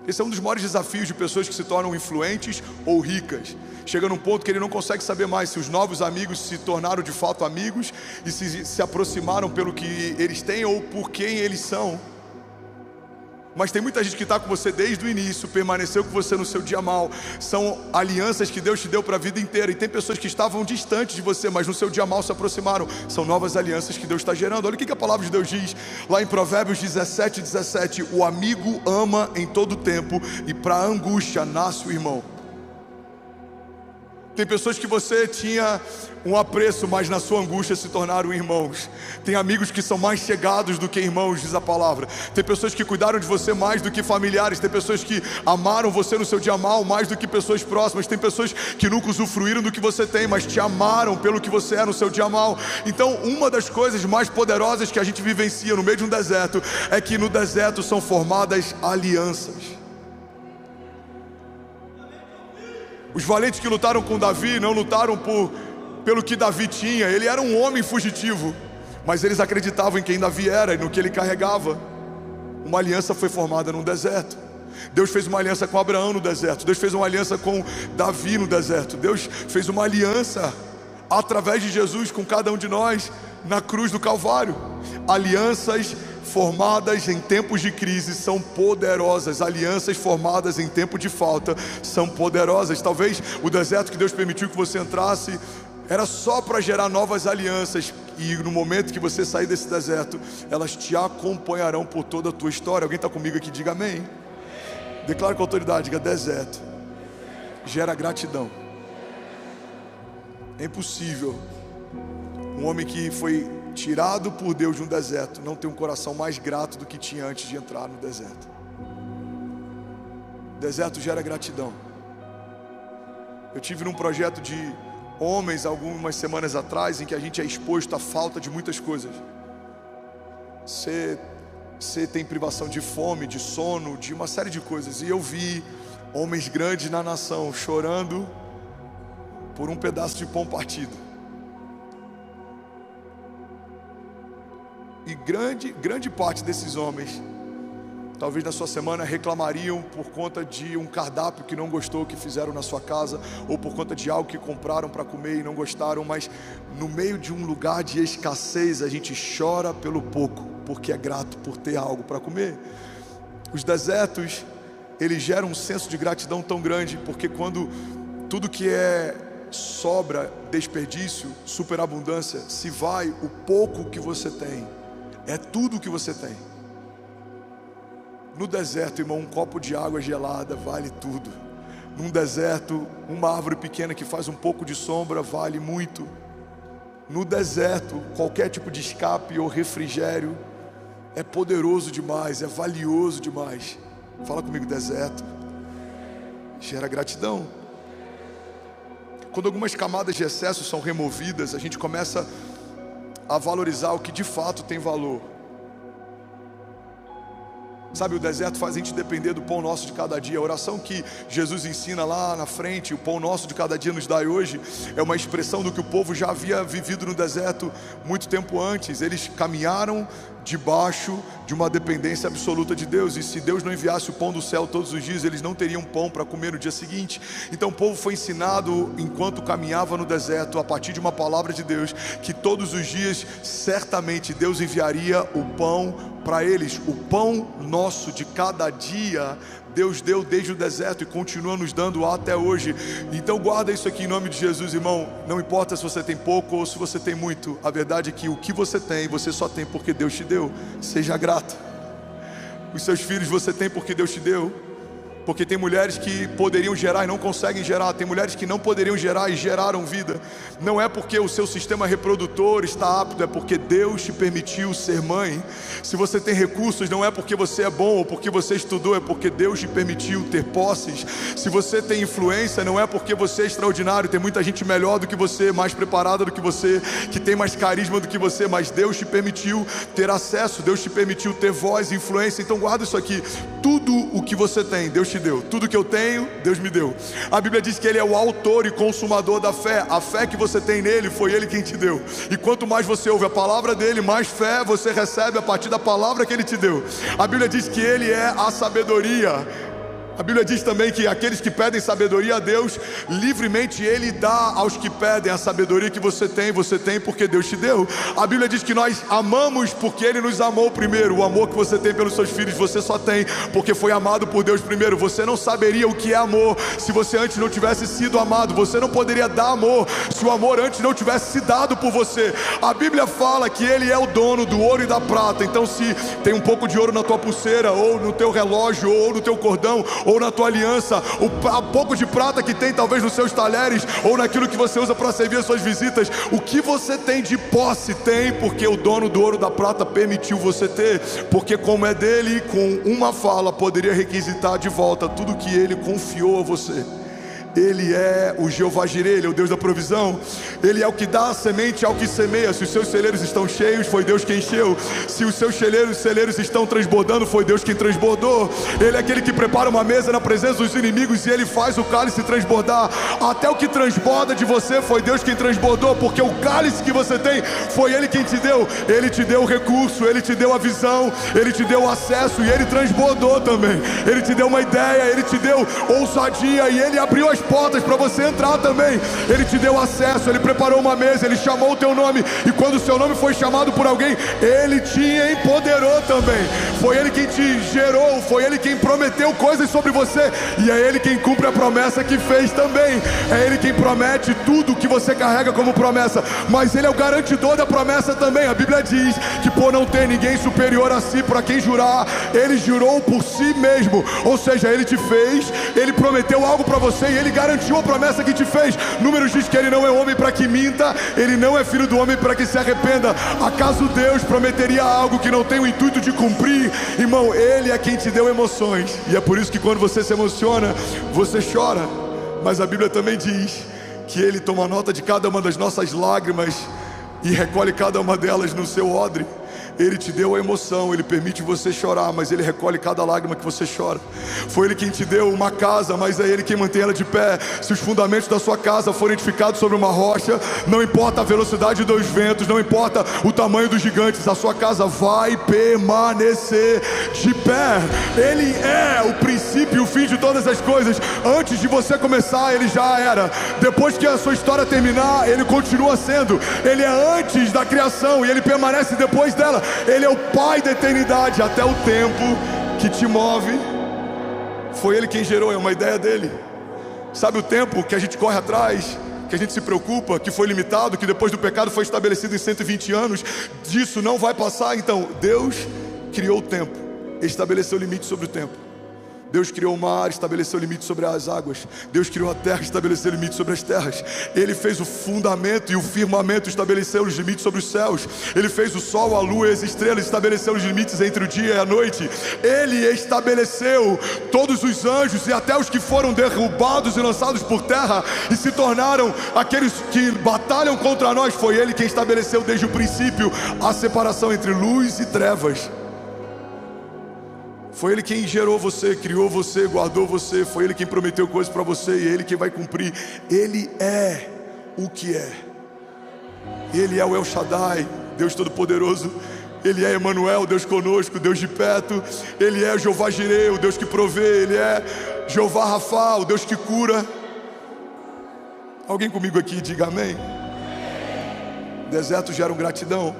Esse é um dos maiores desafios de pessoas que se tornam influentes ou ricas. Chega num ponto que ele não consegue saber mais se os novos amigos se tornaram de fato amigos e se aproximaram pelo que eles têm ou por quem eles são. Mas tem muita gente que está com você desde o início, permaneceu com você no seu dia mal. São alianças que Deus te deu para a vida inteira. E tem pessoas que estavam distantes de você, mas no seu dia mal se aproximaram. São novas alianças que Deus está gerando. Olha o que a palavra de Deus diz lá em Provérbios 17:17. O amigo ama em todo tempo e para a angústia nasce o irmão. Tem pessoas que você tinha um apreço, mas na sua angústia se tornaram irmãos. Tem amigos que são mais chegados do que irmãos, diz a palavra. Tem pessoas que cuidaram de você mais do que familiares. Tem pessoas que amaram você no seu dia mal mais do que pessoas próximas. Tem pessoas que nunca usufruíram do que você tem, mas te amaram pelo que você é no seu dia mal. Então uma das coisas mais poderosas que a gente vivencia no meio de um deserto é que no deserto são formadas alianças. Os valentes que lutaram com Davi não lutaram pelo que Davi tinha. Ele era um homem fugitivo, mas eles acreditavam em quem Davi era e no que ele carregava. Uma aliança foi formada no deserto. Deus fez uma aliança com Abraão no deserto. Deus fez uma aliança com Davi no deserto. Deus fez uma aliança através de Jesus com cada um de nós na cruz do Calvário. Alianças formadas em tempos de crise são poderosas. Alianças formadas em tempo de falta são poderosas. Talvez o deserto que Deus permitiu que você entrasse era só para gerar novas alianças. E no momento que você sair desse deserto, elas te acompanharão por toda a tua história. Alguém está comigo aqui? Diga amém. Declare com autoridade, diga: deserto gera gratidão. É impossível um homem que foi tirado por Deus de um deserto não ter um coração mais grato do que tinha antes de entrar no deserto. Deserto gera gratidão. Eu tive num projeto de homens algumas semanas atrás em que a gente é exposto à falta de muitas coisas. Você tem privação de fome, de sono, de uma série de coisas. E eu vi homens grandes na nação chorando por um pedaço de pão partido. E grande parte desses homens, talvez na sua semana, reclamariam por conta de um cardápio que não gostou, que fizeram na sua casa, ou por conta de algo que compraram para comer e não gostaram. Mas no meio de um lugar de escassez, a gente chora pelo pouco, porque é grato por ter algo para comer. Os desertos, eles geram um senso de gratidão tão grande, porque quando tudo que é sobra, desperdício, superabundância, se vai, o pouco que você tem é tudo que você tem. No deserto, irmão, um copo de água gelada vale tudo. Num deserto, uma árvore pequena que faz um pouco de sombra vale muito. No deserto, qualquer tipo de escape ou refrigério é poderoso demais, é valioso demais. Fala comigo: deserto gera gratidão. Quando algumas camadas de excesso são removidas, a gente começa a valorizar o que de fato tem valor. Sabe, o deserto faz a gente depender do pão nosso de cada dia. A oração que Jesus ensina lá na frente, o pão nosso de cada dia nos dai hoje, é uma expressão do que o povo já havia vivido no deserto muito tempo antes. Eles caminharam debaixo de uma dependência absoluta de Deus, e se Deus não enviasse o pão do céu todos os dias, eles não teriam pão para comer no dia seguinte. Então o povo foi ensinado, enquanto caminhava no deserto, a partir de uma palavra de Deus, que todos os dias certamente Deus enviaria o pão para eles. O pão nosso de cada dia Deus deu desde o deserto e continua nos dando até hoje. Então guarda isso aqui em nome de Jesus, irmão. Não importa se você tem pouco ou se você tem muito, a verdade é que o que você tem, você só tem porque Deus te deu. Seja grato. Os seus filhos você tem porque Deus te deu. Porque tem mulheres que poderiam gerar e não conseguem gerar. Tem mulheres que não poderiam gerar e geraram vida. Não é porque o seu sistema reprodutor está apto, é porque Deus te permitiu ser mãe. Se você tem recursos, não é porque você é bom ou porque você estudou, é porque Deus te permitiu ter posses. Se você tem influência, não é porque você é extraordinário. Tem muita gente melhor do que você, mais preparada do que você, que tem mais carisma do que você, mas Deus te permitiu ter acesso, Deus te permitiu ter voz e influência. Então guarda isso aqui. Tudo o que você tem, Deus te deu. Tudo que eu tenho, Deus me deu. A Bíblia diz que Ele é o autor e consumador da fé. A fé que você tem nele, foi Ele quem te deu. E quanto mais você ouve a palavra dele, mais fé você recebe a partir da palavra que Ele te deu. A Bíblia diz que Ele é a sabedoria. A Bíblia diz também que aqueles que pedem sabedoria a Deus, livremente Ele dá aos que pedem. A sabedoria que você tem porque Deus te deu. A Bíblia diz que nós amamos porque Ele nos amou primeiro. O amor que você tem pelos seus filhos, você só tem porque foi amado por Deus primeiro. Você não saberia o que é amor se você antes não tivesse sido amado. Você não poderia dar amor se o amor antes não tivesse se dado por você. A Bíblia fala que Ele é o dono do ouro e da prata. Então se tem um pouco de ouro na tua pulseira, ou no teu relógio, ou no teu cordão, ou na tua aliança, o pouco de prata que tem talvez nos seus talheres, ou naquilo que você usa para servir as suas visitas, o que você tem de posse, tem porque o dono do ouro e da prata permitiu você ter, porque como é dele, com uma fala poderia requisitar de volta tudo que ele confiou a você. Ele é o Jeová Jireh, Ele é o Deus da provisão. Ele é o que dá a semente ao que semeia. Se os seus celeiros estão cheios, foi Deus quem encheu. Se os seus celeiros estão transbordando, foi Deus quem transbordou. Ele é aquele que prepara uma mesa na presença dos inimigos, e Ele faz o cálice transbordar. Até o que transborda de você, foi Deus quem transbordou, porque o cálice que você tem, foi Ele quem te deu. Ele te deu o recurso, Ele te deu a visão, Ele te deu o acesso, e Ele transbordou também. Ele te deu uma ideia, Ele te deu ousadia, e Ele abriu as portas para você entrar também. Ele te deu acesso, Ele preparou uma mesa, Ele chamou o teu nome, e quando o seu nome foi chamado por alguém, Ele te empoderou também. Foi Ele quem te gerou, foi Ele quem prometeu coisas sobre você, e é Ele quem cumpre a promessa que fez também. É Ele quem promete tudo que você carrega como promessa, mas Ele é o garantidor da promessa também. A Bíblia diz que por não ter ninguém superior a si para quem jurar, Ele jurou por si mesmo. Ou seja, Ele te fez, Ele prometeu algo para você, e Ele garantiu a promessa que te fez. Números diz que Ele não é homem para que minta, Ele não é filho do homem para que se arrependa. Acaso Deus prometeria algo que não tem o intuito de cumprir? Irmão, Ele é quem te deu emoções, e é por isso que quando você se emociona, você chora. Mas a Bíblia também diz que Ele toma nota de cada uma das nossas lágrimas e recolhe cada uma delas no seu odre. Ele te deu a emoção, Ele permite você chorar, mas Ele recolhe cada lágrima que você chora. Foi Ele quem te deu uma casa, mas é Ele quem mantém ela de pé. Se os fundamentos da sua casa forem edificados sobre uma rocha, não importa a velocidade dos ventos, não importa o tamanho dos gigantes, a sua casa vai permanecer de pé. Ele é o princípio e o fim de todas as coisas. Antes de você começar, Ele já era. Depois que a sua história terminar, Ele continua sendo. Ele é antes da criação e Ele permanece depois dela. Ele é o Pai da eternidade, até o tempo que te move. Foi Ele quem gerou, é uma ideia dele. Sabe o tempo que a gente corre atrás, que a gente se preocupa, que foi limitado, que depois do pecado foi estabelecido em 120 anos, disso não vai passar. Então, Deus criou o tempo, estabeleceu limite sobre o tempo. Deus criou o mar, estabeleceu limite sobre as águas. Deus criou a terra, estabeleceu limite sobre as terras. Ele fez o fundamento e o firmamento, estabeleceu os limites sobre os céus. Ele fez o sol, a lua e as estrelas, estabeleceu os limites entre o dia e a noite. Ele estabeleceu todos os anjos e até os que foram derrubados e lançados por terra e se tornaram aqueles que batalham contra nós. Foi Ele quem estabeleceu desde o princípio a separação entre luz e trevas. Foi Ele quem gerou você, criou você, guardou você. Foi Ele quem prometeu coisas para você e é Ele quem vai cumprir. Ele é o que é. Ele é o El Shaddai, Deus Todo-Poderoso. Ele é Emanuel, Deus conosco, Deus de perto. Ele é Jeová Jireh, o Deus que provê. Ele é Jeová Rafa, o Deus que cura. Alguém comigo aqui, diga amém. Deserto gera gratidão.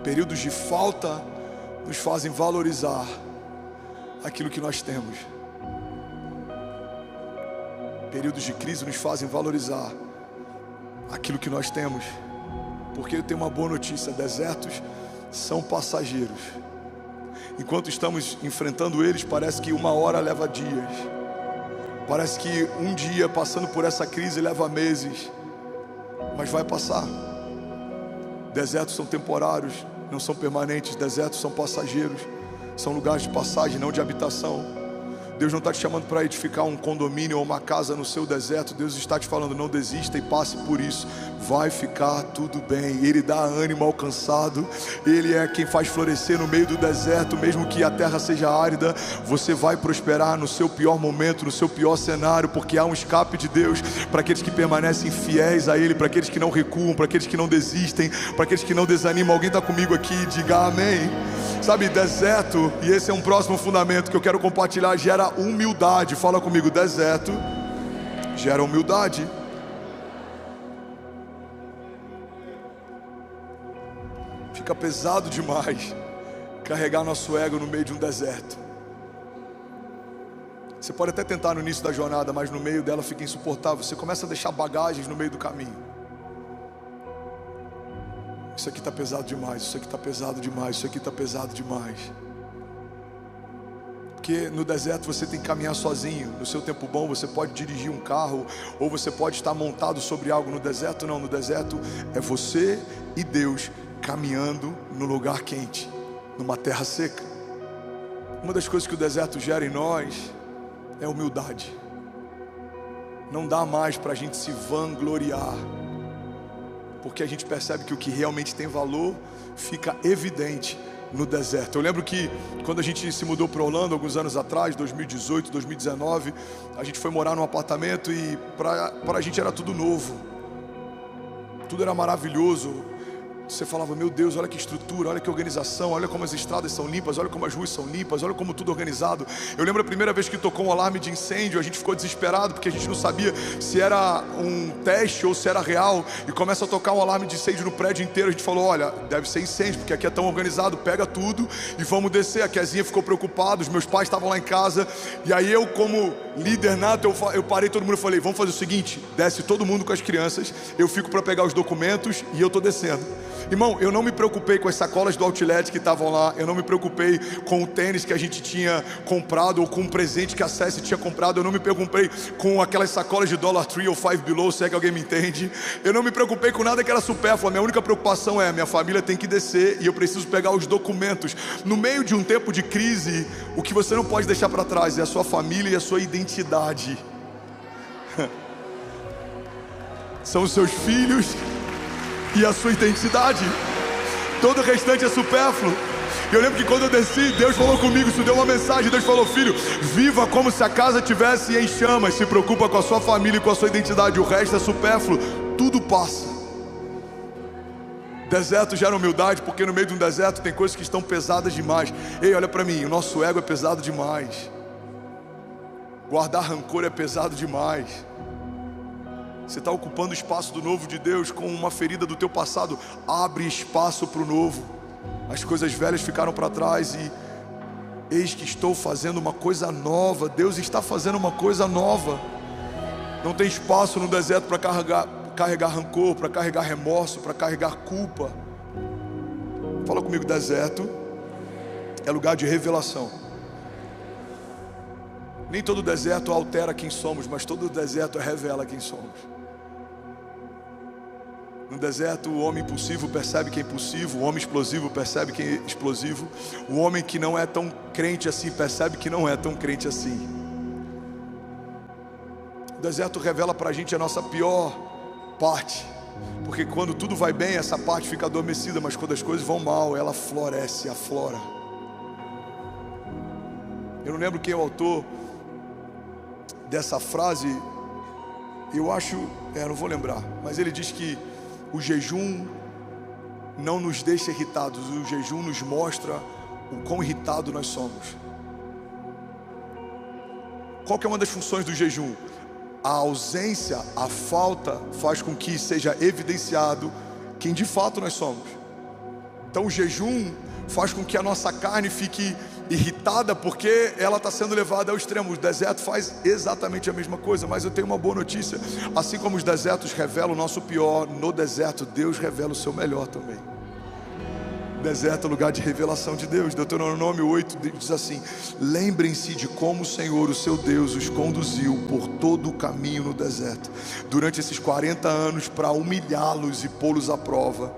Períodos de falta nos fazem valorizar aquilo que nós temos. Períodos de crise nos fazem valorizar aquilo que nós temos. Porque eu tenho uma boa notícia: desertos são passageiros. Enquanto estamos enfrentando eles, parece que uma hora leva dias. Parece que um dia passando por essa crise leva meses. Mas vai passar. Desertos são temporários, não são permanentes. Desertos são passageiros. São lugares de passagem, não de habitação. Deus não está te chamando para edificar um condomínio ou uma casa no seu deserto. Deus está te falando: não desista e passe por isso. Vai ficar tudo bem. Ele dá ânimo ao cansado. Ele é quem faz florescer no meio do deserto. Mesmo que a terra seja árida, você vai prosperar no seu pior momento, no seu pior cenário, porque há um escape de Deus para aqueles que permanecem fiéis a Ele, para aqueles que não recuam, para aqueles que não desistem, para aqueles que não desanimam. Alguém está comigo aqui? Diga amém. Sabe, deserto, e esse é um próximo fundamento que eu quero compartilhar, gera humildade. Fala comigo: deserto gera humildade. Fica pesado demais carregar nosso ego no meio de um deserto. Você pode até tentar no início da jornada, mas no meio dela fica insuportável. Você começa a deixar bagagens no meio do caminho. Isso aqui está pesado demais, isso aqui está pesado demais, isso aqui está pesado demais. Porque no deserto você tem que caminhar sozinho. No seu tempo bom você pode dirigir um carro, ou você pode estar montado sobre algo. No deserto não, no deserto é você e Deus caminhando no lugar quente, numa terra seca. Uma das coisas que o deserto gera em nós é humildade. Não dá mais para a gente se vangloriar, porque a gente percebe que o que realmente tem valor fica evidente no deserto. Eu lembro que quando a gente se mudou para Orlando alguns anos atrás, 2018, 2019, a gente foi morar num apartamento e para a gente era tudo novo, tudo era maravilhoso. Você falava: meu Deus, olha que estrutura, olha que organização, olha como as estradas são limpas, olha como as ruas são limpas, olha como tudo organizado. Eu lembro a primeira vez que tocou um alarme de incêndio, a gente ficou desesperado, porque a gente não sabia se era um teste ou se era real. E começa a tocar um alarme de incêndio no prédio inteiro. A gente falou: olha, deve ser incêndio, porque aqui é tão organizado, pega tudo e vamos descer. A Kezinha ficou preocupada, os meus pais estavam lá em casa. E aí eu, como líder nato, eu parei todo mundo e falei: vamos fazer o seguinte, desce todo mundo com as crianças, eu fico para pegar os documentos e eu estou descendo. Irmão, eu não me preocupei com as sacolas do outlet que estavam lá. Eu não me preocupei com o tênis que a gente tinha comprado, ou com um presente que a Cécia tinha comprado. Eu não me preocupei com aquelas sacolas de Dollar Tree ou Five Below, se é que alguém me entende. Eu não me preocupei com nada que era supérfluo. A minha única preocupação é: minha família tem que descer e eu preciso pegar os documentos. No meio de um tempo de crise, o que você não pode deixar para trás é a sua família e a sua identidade. São os seus filhos e a sua identidade. Todo o restante é supérfluo. Eu lembro que quando eu desci, Deus falou comigo, isso deu uma mensagem. Deus falou: filho, viva como se a casa estivesse em chamas. Se preocupa com a sua família e com a sua identidade. O resto é supérfluo, tudo passa. Deserto gera humildade, porque no meio de um deserto tem coisas que estão pesadas demais. Ei, olha para mim, o nosso ego é pesado demais. Guardar rancor é pesado demais. Você está ocupando o espaço do novo de Deus com uma ferida do teu passado. Abre espaço para o novo. As coisas velhas ficaram para trás e eis que estou fazendo uma coisa nova. Deus está fazendo uma coisa nova. Não tem espaço no deserto para carregar rancor, para carregar remorso, para carregar culpa. Fala comigo: deserto é lugar de revelação. Nem todo deserto altera quem somos, mas todo deserto revela quem somos. No deserto, o homem impulsivo percebe que é impulsivo, o homem explosivo percebe que é explosivo, o homem que não é tão crente assim percebe que não é tão crente assim. O deserto revela para a gente a nossa pior parte. Porque quando tudo vai bem, essa parte fica adormecida, mas quando as coisas vão mal, ela floresce, aflora. Eu não lembro quem é o autor dessa frase, eu acho, não vou lembrar, mas ele diz que o jejum não nos deixa irritados, o jejum nos mostra o quão irritado nós somos. Qual que é uma das funções do jejum? A ausência, a falta faz com que seja evidenciado quem de fato nós somos. Então o jejum faz com que a nossa carne fique irritada porque ela está sendo levada ao extremo. O deserto faz exatamente a mesma coisa, mas eu tenho uma boa notícia. Assim como os desertos revelam o nosso pior, no deserto Deus revela o seu melhor também. Deserto é lugar de revelação de Deus. Deuteronômio 8 diz assim: lembrem-se de como o Senhor, o seu Deus, os conduziu por todo o caminho no deserto durante esses 40 anos para humilhá-los e pô-los à prova,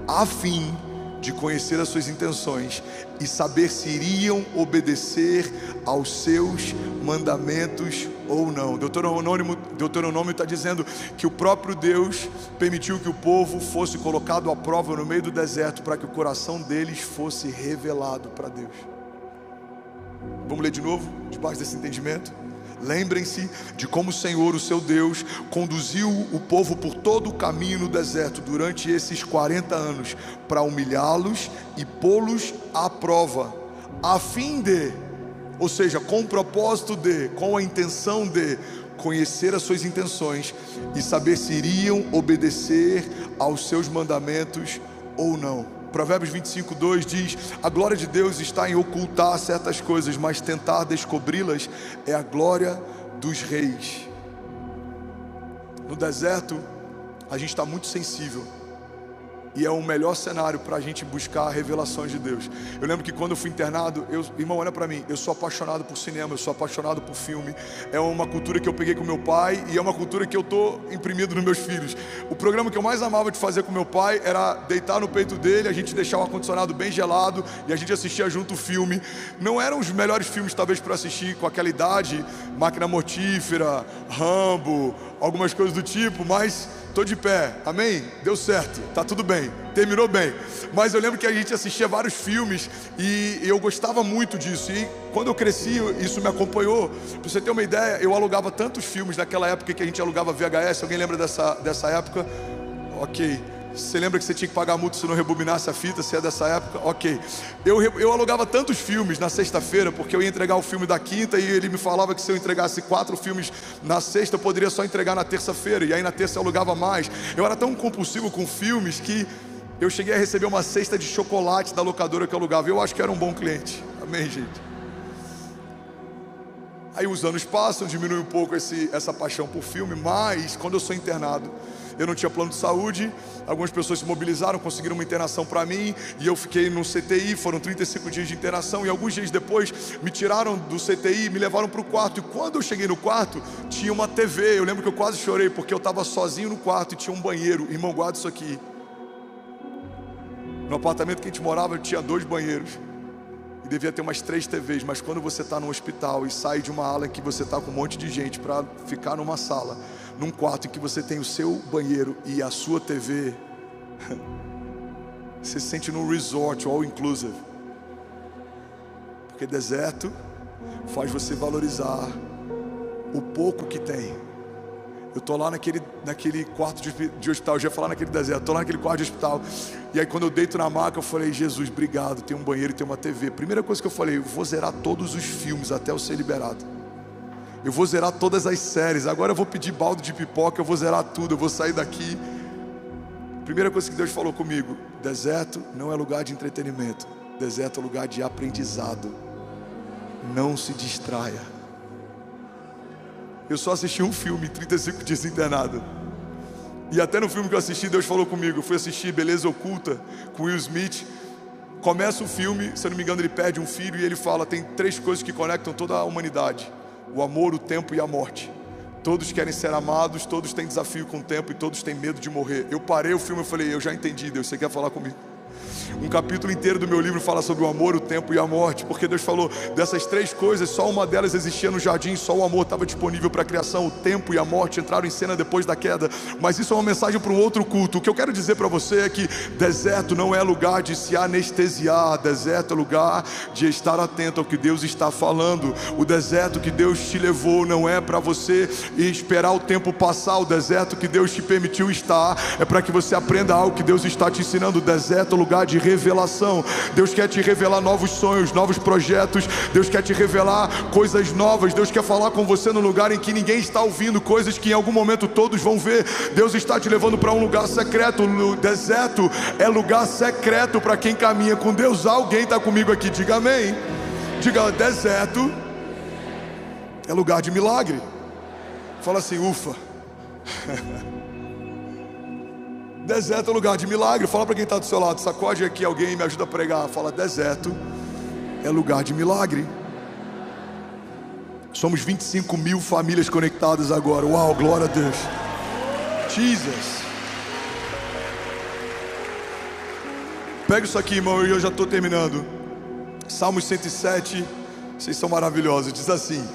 a fim de conhecer as suas intenções e saber se iriam obedecer aos seus mandamentos ou não. Deuteronômio está dizendo que o próprio Deus permitiu que o povo fosse colocado à prova no meio do deserto para que o coração deles fosse revelado para Deus. Vamos ler de novo, debaixo desse entendimento? Lembrem-se de como o Senhor, o seu Deus, conduziu o povo por todo o caminho no deserto durante esses 40 anos para humilhá-los e pô-los à prova, a fim de, ou seja, com o propósito de, com a intenção de conhecer as suas intenções e saber se iriam obedecer aos seus mandamentos ou não. Provérbios 25:2 diz: a glória de Deus está em ocultar certas coisas, mas tentar descobri-las é a glória dos reis. No deserto a gente está muito sensível, e é o melhor cenário para a gente buscar revelações de Deus. Eu lembro que quando eu fui internado, irmão, olha para mim, eu sou apaixonado por cinema, eu sou apaixonado por filme. É uma cultura que eu peguei com meu pai e é uma cultura que eu estou imprimindo nos meus filhos. O programa que eu mais amava de fazer com meu pai era deitar no peito dele, a gente deixar o ar-condicionado bem gelado e a gente assistia junto o filme. Não eram os melhores filmes talvez para assistir com aquela idade, Máquina Mortífera, Rambo, algumas coisas do tipo, mas estou de pé, amém? Deu certo, tá tudo bem, terminou bem. Mas eu lembro que a gente assistia vários filmes e eu gostava muito disso. E quando eu cresci, isso me acompanhou. Pra você ter uma ideia, eu alugava tantos filmes naquela época que a gente alugava VHS. Alguém lembra dessa época? Ok. Você lembra que você tinha que pagar multa se não rebobinasse a fita? Se é dessa época? Ok. Eu alugava tantos filmes na sexta-feira, porque eu ia entregar o filme da quinta e ele me falava que se eu entregasse 4 filmes na sexta, eu poderia só entregar na terça-feira. E aí na terça eu alugava mais. Eu era tão compulsivo com filmes que eu cheguei a receber uma cesta de chocolate da locadora que eu alugava. Eu acho que era um bom cliente. Amém, gente? Aí os anos passam, diminui um pouco essa paixão por filme, mas quando eu sou internado, eu não tinha plano de saúde. Algumas pessoas se mobilizaram, conseguiram uma internação para mim, e eu fiquei no CTI, foram 35 dias de internação, e alguns dias depois me tiraram do CTI e me levaram para o quarto. E quando eu cheguei no quarto, tinha uma TV. Eu lembro que eu quase chorei, porque eu estava sozinho no quarto e tinha um banheiro. Irmão, guarda isso aqui. No apartamento que a gente morava, tinha 2 banheiros. E devia ter umas 3 TVs, mas quando você está no hospital e sai de uma ala em que você está com um monte de gente para ficar numa sala, num quarto em que você tem o seu banheiro e a sua TV, você se sente num resort all inclusive. Porque deserto faz você valorizar o pouco que tem. Eu estou lá naquele quarto de hospital, eu já ia falar naquele deserto, estou lá naquele quarto de hospital. E aí quando eu deito na maca, eu falei: Jesus, obrigado, tem um banheiro e tem uma TV. Primeira coisa que eu falei: eu vou zerar todos os filmes até eu ser liberado. Eu vou zerar todas as séries. Agora eu vou pedir balde de pipoca, eu vou zerar tudo, eu vou sair daqui. Primeira coisa que Deus falou comigo: deserto não é lugar de entretenimento, deserto é lugar de aprendizado. Não se distraia. Eu só assisti um filme, 35 dias internado. E até no filme que eu assisti, Deus falou comigo. Eu fui assistir Beleza Oculta, com Will Smith. Começa o filme, se eu não me engano ele perde um filho, e ele fala: tem 3 coisas que conectam toda a humanidade: o amor, o tempo e a morte. Todos querem ser amados, todos têm desafio com o tempo e todos têm medo de morrer. Eu parei o filme e falei: eu já entendi, Deus, você quer falar comigo? Um capítulo inteiro do meu livro fala sobre o amor, o tempo e a morte, porque Deus falou dessas três coisas, só uma delas existia no jardim, só o amor estava disponível para a criação. O tempo e a morte entraram em cena depois da queda, mas isso é uma mensagem para um outro culto. O que eu quero dizer para você é que deserto não é lugar de se anestesiar, deserto é lugar de estar atento ao que Deus está falando. O deserto que Deus te levou não é para você esperar o tempo passar, o deserto que Deus te permitiu estar é para que você aprenda algo que Deus está te ensinando. O deserto é lugar de revelação. Deus quer te revelar novos sonhos, novos projetos. Deus quer te revelar coisas novas. Deus quer falar com você no lugar em que ninguém está ouvindo, coisas que em algum momento todos vão ver. Deus está te levando para um lugar secreto. O deserto é lugar secreto para quem caminha com Deus. Alguém está comigo aqui? Diga amém. Diga, deserto é lugar de milagre. Fala assim, ufa. Deserto é lugar de milagre. Fala para quem está do seu lado, sacode aqui alguém e me ajuda a pregar. Fala, deserto é lugar de milagre. Somos 25 mil famílias conectadas agora. Uau, glória a Deus. Jesus. Pega isso aqui, irmão, e eu já estou terminando. Salmos 107, vocês são maravilhosos. Diz assim: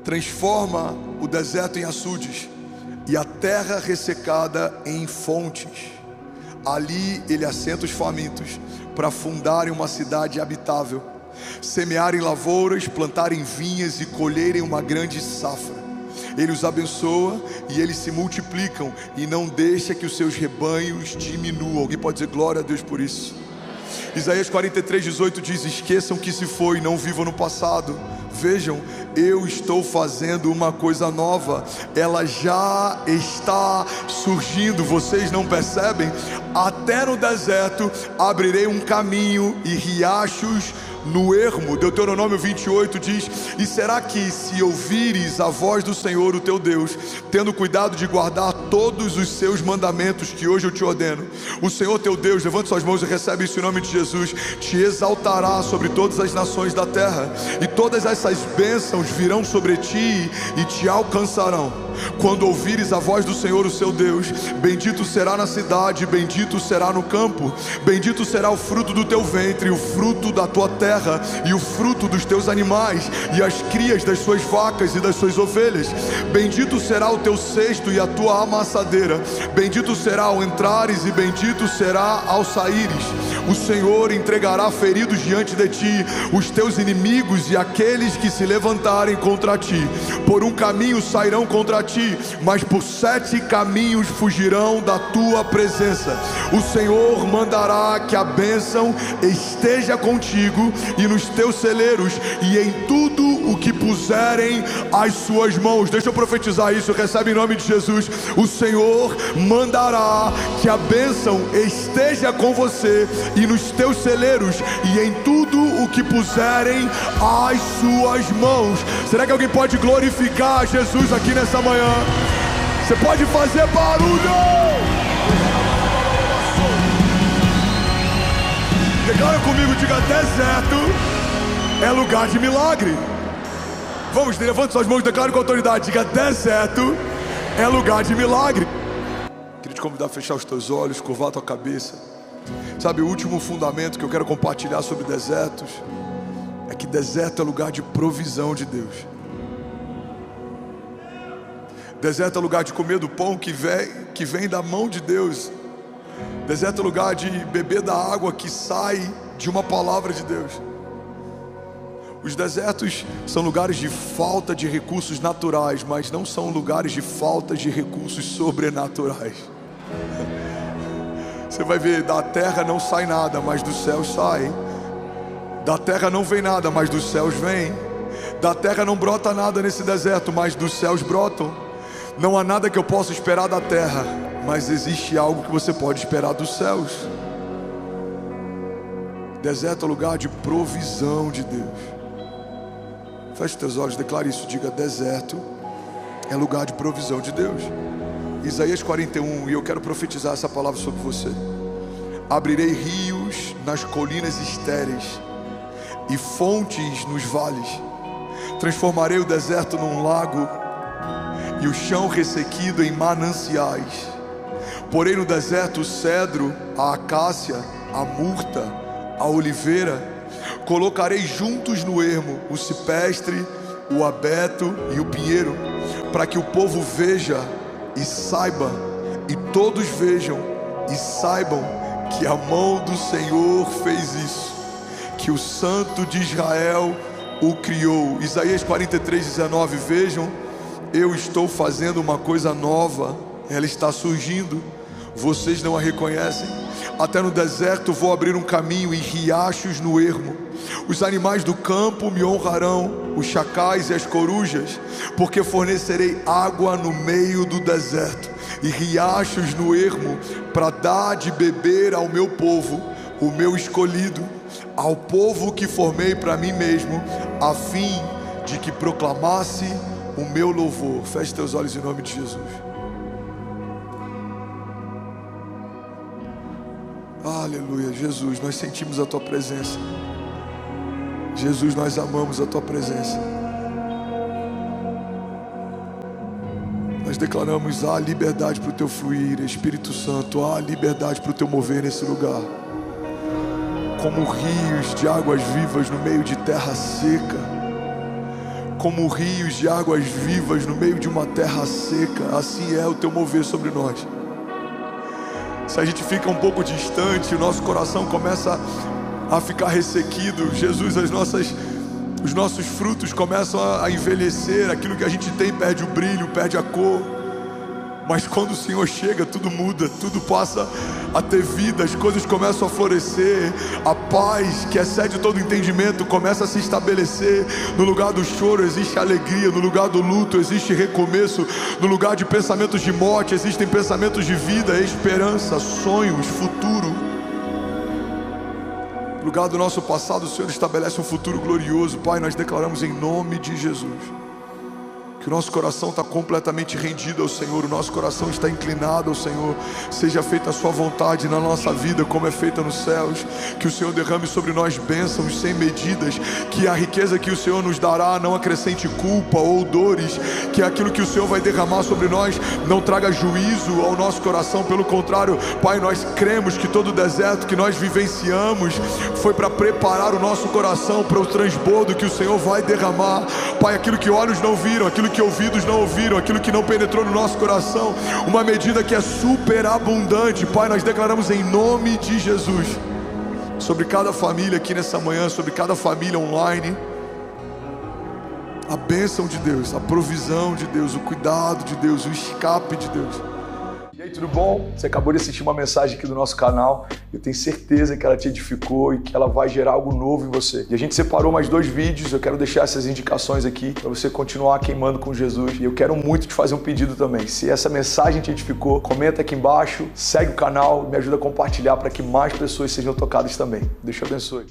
transforma o deserto em açudes e a terra ressecada em fontes. Ali ele assenta os famintos para fundarem uma cidade habitável, semearem lavouras, plantarem vinhas e colherem uma grande safra. Ele os abençoa e eles se multiplicam e não deixa que os seus rebanhos diminuam. Alguém pode dizer glória a Deus por isso? Isaías 43:18 diz: esqueçam que se foi, não vivam no passado. Vejam, eu estou fazendo uma coisa nova, ela já está surgindo, vocês não percebem? Até no deserto abrirei um caminho e riachos no ermo. Deuteronômio 28 diz: e será que se ouvires a voz do Senhor o teu Deus, tendo cuidado de guardar todos os seus mandamentos que hoje eu te ordeno, o Senhor teu Deus, levante suas mãos e recebe isso em nome de Jesus, te exaltará sobre todas as nações da terra, e todas essas bênçãos virão sobre ti e te alcançarão. Quando ouvires a voz do Senhor o seu Deus, bendito será na cidade, bendito será no campo, bendito será o fruto do teu ventre, o fruto da tua terra, e o fruto dos teus animais, e as crias das suas vacas e das suas ovelhas. Bendito será o teu cesto e a tua amassadeira, bendito será ao entrares e bendito será ao saíres. O Senhor entregará feridos diante de ti os teus inimigos e aqueles que se levantarem contra ti. Por um caminho sairão contra ti, mas por 7 caminhos fugirão da tua presença. O Senhor mandará que a bênção esteja contigo e nos teus celeiros e em tudo o que puserem as suas mãos. Deixa eu profetizar isso, recebe em nome de Jesus. O Senhor mandará que a bênção esteja com você e nos teus celeiros e em tudo o que puserem as suas mãos. Será que alguém pode glorificar Jesus aqui nessa manhã? Você pode fazer barulho. Declara comigo, diga: deserto é lugar de milagre. Vamos, levante suas mãos e declare com autoridade, diga: deserto é lugar de milagre. Queria te convidar a fechar os teus olhos, curvar a tua cabeça. Sabe, o último fundamento que eu quero compartilhar sobre desertos é que deserto é lugar de provisão de Deus. Deserto é lugar de comer do pão que vem da mão de Deus. Deserto é lugar de beber da água que sai de uma palavra de Deus. Os desertos são lugares de falta de recursos naturais, mas não são lugares de falta de recursos sobrenaturais. Você vai ver, da terra não sai nada, mas dos céus sai. Da terra não vem nada, mas dos céus vem. Da terra não brota nada nesse deserto, mas dos céus brotam. Não há nada que eu possa esperar da terra, mas existe algo que você pode esperar dos céus. Deserto é lugar de provisão de Deus. Feche teus olhos, declare isso, diga: deserto é lugar de provisão de Deus. Isaías 41, e eu quero profetizar essa palavra sobre você. Abrirei rios nas colinas estéreis e fontes nos vales. Transformarei o deserto num lago e o chão ressequido em mananciais. Porei no deserto o cedro, a acácia a murta, a oliveira. Colocarei juntos no ermo o cipestre, o abeto e o pinheiro, para que o povo veja e saiba, e todos vejam e saibam que a mão do Senhor fez isso, que o Santo de Israel o criou. Isaías 43:19. Vejam, eu estou fazendo uma coisa nova, ela está surgindo, vocês não a reconhecem. Até no deserto vou abrir um caminho e riachos no ermo. Os animais do campo me honrarão, os chacais e as corujas, porque fornecerei água no meio do deserto e riachos no ermo, para dar de beber ao meu povo, o meu escolhido, ao povo que formei para mim mesmo, a fim de que proclamasse o meu louvor. Feche teus olhos em nome de Jesus. Aleluia. Jesus, nós sentimos a tua presença. Jesus, nós amamos a tua presença. Nós declaramos a liberdade para o teu fluir, Espírito Santo, a liberdade para o teu mover nesse lugar. Como rios de águas vivas no meio de terra seca. Como rios de águas vivas no meio de uma terra seca. Assim é o teu mover sobre nós. Se a gente fica um pouco distante, o nosso coração começa a ficar ressequido. Jesus, os nossos frutos começam a envelhecer. Aquilo que a gente tem perde o brilho, perde a cor. Mas quando o Senhor chega, tudo muda, tudo passa a ter vida, as coisas começam a florescer. A paz que excede todo entendimento começa a se estabelecer. No lugar do choro existe alegria, no lugar do luto existe recomeço, no lugar de pensamentos de morte existem pensamentos de vida, esperança, sonhos, futuro. No lugar do nosso passado, o Senhor estabelece um futuro glorioso. Pai, nós declaramos em nome de Jesus que o nosso coração está completamente rendido ao Senhor, o nosso coração está inclinado ao Senhor. Seja feita a sua vontade na nossa vida como é feita nos céus. Que o Senhor derrame sobre nós bênçãos sem medidas. Que a riqueza que o Senhor nos dará não acrescente culpa ou dores. Que aquilo que o Senhor vai derramar sobre nós não traga juízo ao nosso coração. Pelo contrário, Pai, nós cremos que todo o deserto que nós vivenciamos foi para preparar o nosso coração para o transbordo que o Senhor vai derramar. Pai, aquilo que olhos não viram, aquilo que ouvidos não ouviram, aquilo que não penetrou no nosso coração, uma medida que é superabundante. Pai, nós declaramos em nome de Jesus sobre cada família aqui nessa manhã, sobre cada família online, a bênção de Deus, a provisão de Deus, o cuidado de Deus, o escape de Deus. E aí, tudo bom? Você acabou de assistir uma mensagem aqui do nosso canal. Eu tenho certeza que ela te edificou e que ela vai gerar algo novo em você. E a gente separou mais 2 vídeos. Eu quero deixar essas indicações aqui para você continuar queimando com Jesus. E eu quero muito te fazer um pedido também. Se essa mensagem te edificou, comenta aqui embaixo, segue o canal, me ajuda a compartilhar para que mais pessoas sejam tocadas também. Deus te abençoe.